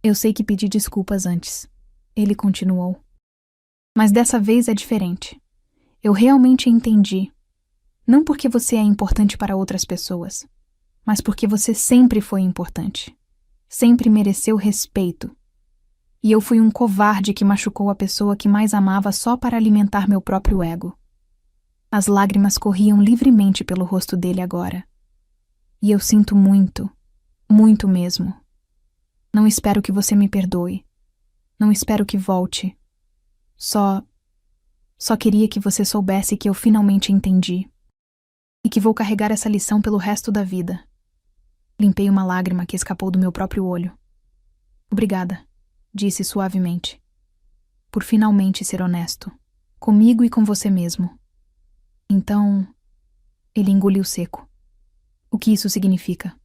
Eu sei que pedi desculpas antes. Ele continuou. Mas dessa vez é diferente. Eu realmente entendi. Não porque você é importante para outras pessoas, mas porque você sempre foi importante. Sempre mereceu respeito. E eu fui um covarde que machucou a pessoa que mais amava só para alimentar meu próprio ego. As lágrimas corriam livremente pelo rosto dele agora. E eu sinto muito, muito mesmo. Não espero que você me perdoe. Não espero que volte. Só queria que você soubesse que eu finalmente entendi. E que vou carregar essa lição pelo resto da vida. Limpei uma lágrima que escapou do meu próprio olho. Obrigada, disse suavemente. Por finalmente ser honesto. Comigo e com você mesmo. Então, ele engoliu seco. O que isso significa?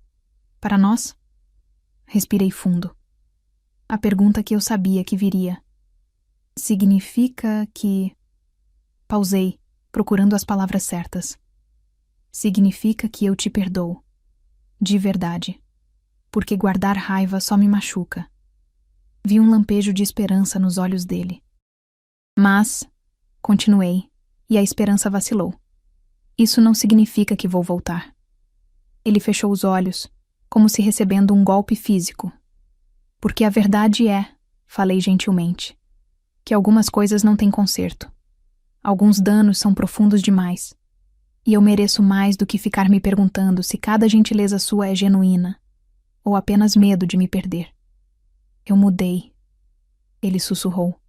Para nós? Respirei fundo. A pergunta que eu sabia que viria. Significa que... Pausei, procurando as palavras certas. Significa que eu te perdoo. De verdade. Porque guardar raiva só me machuca. Vi um lampejo de esperança nos olhos dele. Mas, continuei, e a esperança vacilou. Isso não significa que vou voltar. Ele fechou os olhos, como se recebendo um golpe físico. Porque a verdade é, falei gentilmente, que algumas coisas não têm conserto. Alguns danos são profundos demais. E eu mereço mais do que ficar me perguntando se cada gentileza sua é genuína, ou apenas medo de me perder. Eu mudei. Ele sussurrou.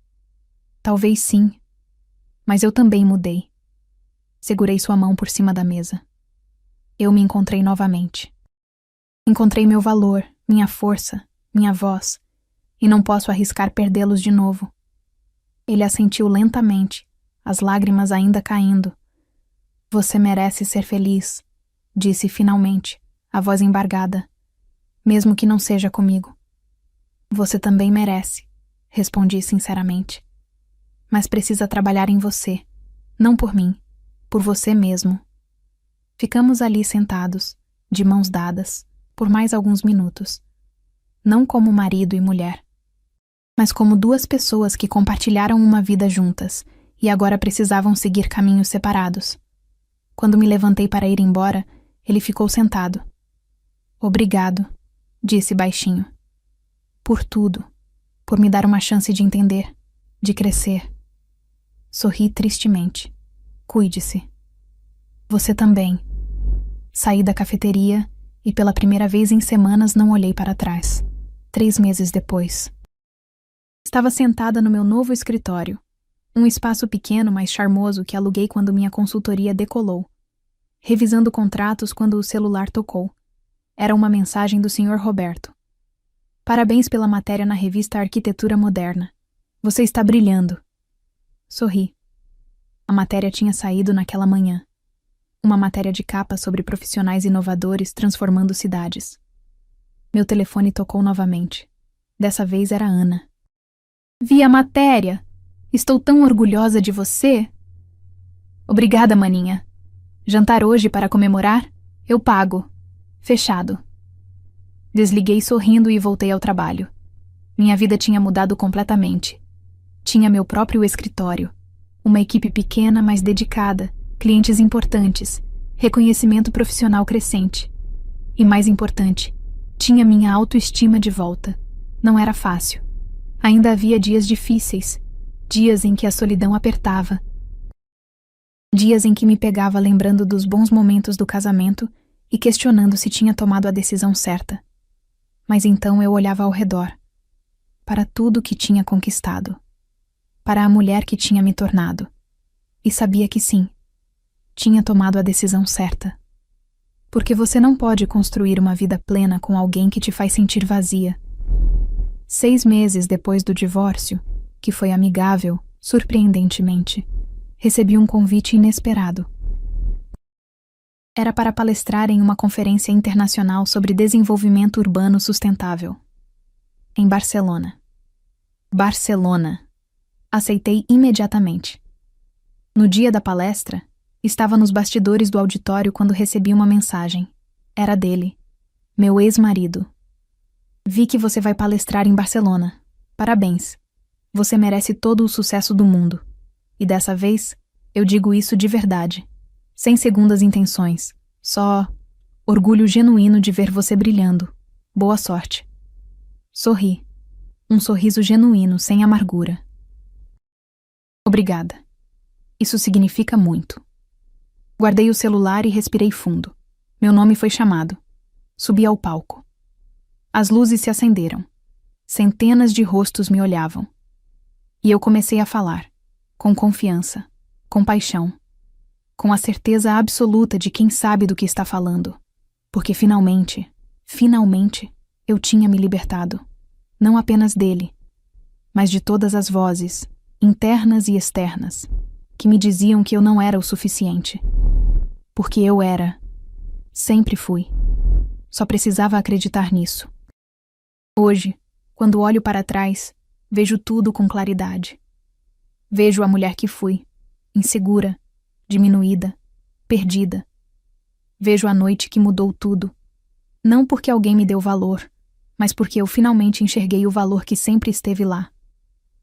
Talvez sim, mas eu também mudei. Segurei sua mão por cima da mesa. Eu me encontrei novamente. Encontrei meu valor, minha força, minha voz, e não posso arriscar perdê-los de novo. Ele assentiu lentamente, as lágrimas ainda caindo. Você merece ser feliz, disse finalmente, a voz embargada, mesmo que não seja comigo. Você também merece, respondi sinceramente. Mas precisa trabalhar em você, não por mim, por você mesmo. Ficamos ali sentados, de mãos dadas, por mais alguns minutos. Não como marido e mulher, mas como duas pessoas que compartilharam uma vida juntas e agora precisavam seguir caminhos separados. Quando me levantei para ir embora, ele ficou sentado. Obrigado, disse baixinho. Por tudo, por me dar uma chance de entender, de crescer. Sorri tristemente. Cuide-se. Você também. Saí da cafeteria e pela primeira vez em semanas não olhei para trás. 3 meses depois. Estava sentada no meu novo escritório. Um espaço pequeno, mas charmoso que aluguei quando minha consultoria decolou. Revisando contratos quando o celular tocou. Era uma mensagem do Sr. Roberto. Parabéns pela matéria na revista Arquitetura Moderna. Você está brilhando. Sorri. A matéria tinha saído naquela manhã. Uma matéria de capa sobre profissionais inovadores transformando cidades. Meu telefone tocou novamente. Dessa vez era Ana. Vi a matéria! Estou tão orgulhosa de você! Obrigada, maninha. Jantar hoje para comemorar? Eu pago. Fechado. Desliguei sorrindo e voltei ao trabalho. Minha vida tinha mudado completamente. Tinha meu próprio escritório. Uma equipe pequena, mas dedicada. Clientes importantes. Reconhecimento profissional crescente. E mais importante, tinha minha autoestima de volta. Não era fácil. Ainda havia dias difíceis. Dias em que a solidão apertava. Dias em que me pegava lembrando dos bons momentos do casamento e questionando se tinha tomado a decisão certa. Mas então eu olhava ao redor, para tudo que tinha conquistado, para a mulher que tinha me tornado, e sabia que sim, tinha tomado a decisão certa. Porque você não pode construir uma vida plena com alguém que te faz sentir vazia. 6 meses depois do divórcio, que foi amigável, surpreendentemente, recebi um convite inesperado. Era para palestrar em uma conferência internacional sobre desenvolvimento urbano sustentável. Em Barcelona. Barcelona. Aceitei imediatamente. No dia da palestra, estava nos bastidores do auditório quando recebi uma mensagem. Era dele, meu ex-marido. Vi que você vai palestrar em Barcelona. Parabéns. Você merece todo o sucesso do mundo. E dessa vez, eu digo isso de verdade. Sem segundas intenções. Só orgulho genuíno de ver você brilhando. Boa sorte. Sorri. Um sorriso genuíno, sem amargura. Obrigada. Isso significa muito. Guardei o celular e respirei fundo. Meu nome foi chamado. Subi ao palco. As luzes se acenderam. Centenas de rostos me olhavam. E eu comecei a falar, com confiança, com paixão, com a certeza absoluta de quem sabe do que está falando. Porque finalmente, eu tinha me libertado. Não apenas dele, mas de todas as vozes, internas e externas, que me diziam que eu não era o suficiente. Porque eu era. Sempre fui. Só precisava acreditar nisso. Hoje, quando olho para trás, vejo tudo com claridade. Vejo a mulher que fui, insegura, diminuída, perdida. Vejo a noite que mudou tudo. Não porque alguém me deu valor, mas porque eu finalmente enxerguei o valor que sempre esteve lá.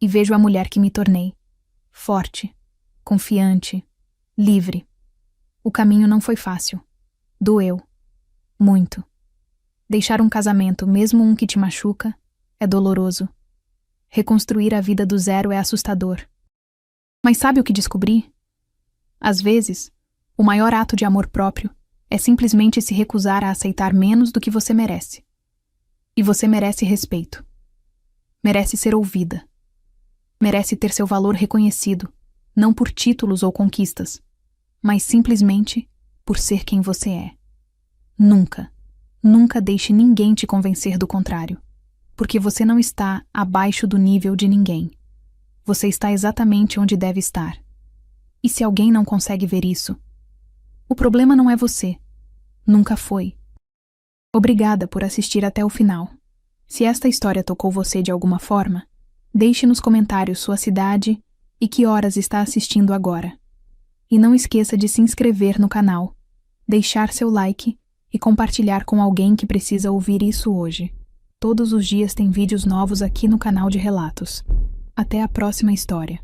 E vejo a mulher que me tornei. Forte, confiante, livre. O caminho não foi fácil. Doeu. Muito. Deixar um casamento, mesmo um que te machuca, é doloroso. Reconstruir a vida do zero é assustador. Mas sabe o que descobri? Às vezes, o maior ato de amor próprio é simplesmente se recusar a aceitar menos do que você merece. E você merece respeito. Merece ser ouvida. Merece ter seu valor reconhecido, não por títulos ou conquistas, mas simplesmente por ser quem você é. Nunca deixe ninguém te convencer do contrário, porque você não está abaixo do nível de ninguém. Você está exatamente onde deve estar. E se alguém não consegue ver isso, o problema não é você. Nunca foi. Obrigada por assistir até o final. Se esta história tocou você de alguma forma, deixe nos comentários sua cidade e que horas está assistindo agora. E não esqueça de se inscrever no canal, deixar seu like e compartilhar com alguém que precisa ouvir isso hoje. Todos os dias tem vídeos novos aqui no canal de relatos. Até a próxima história.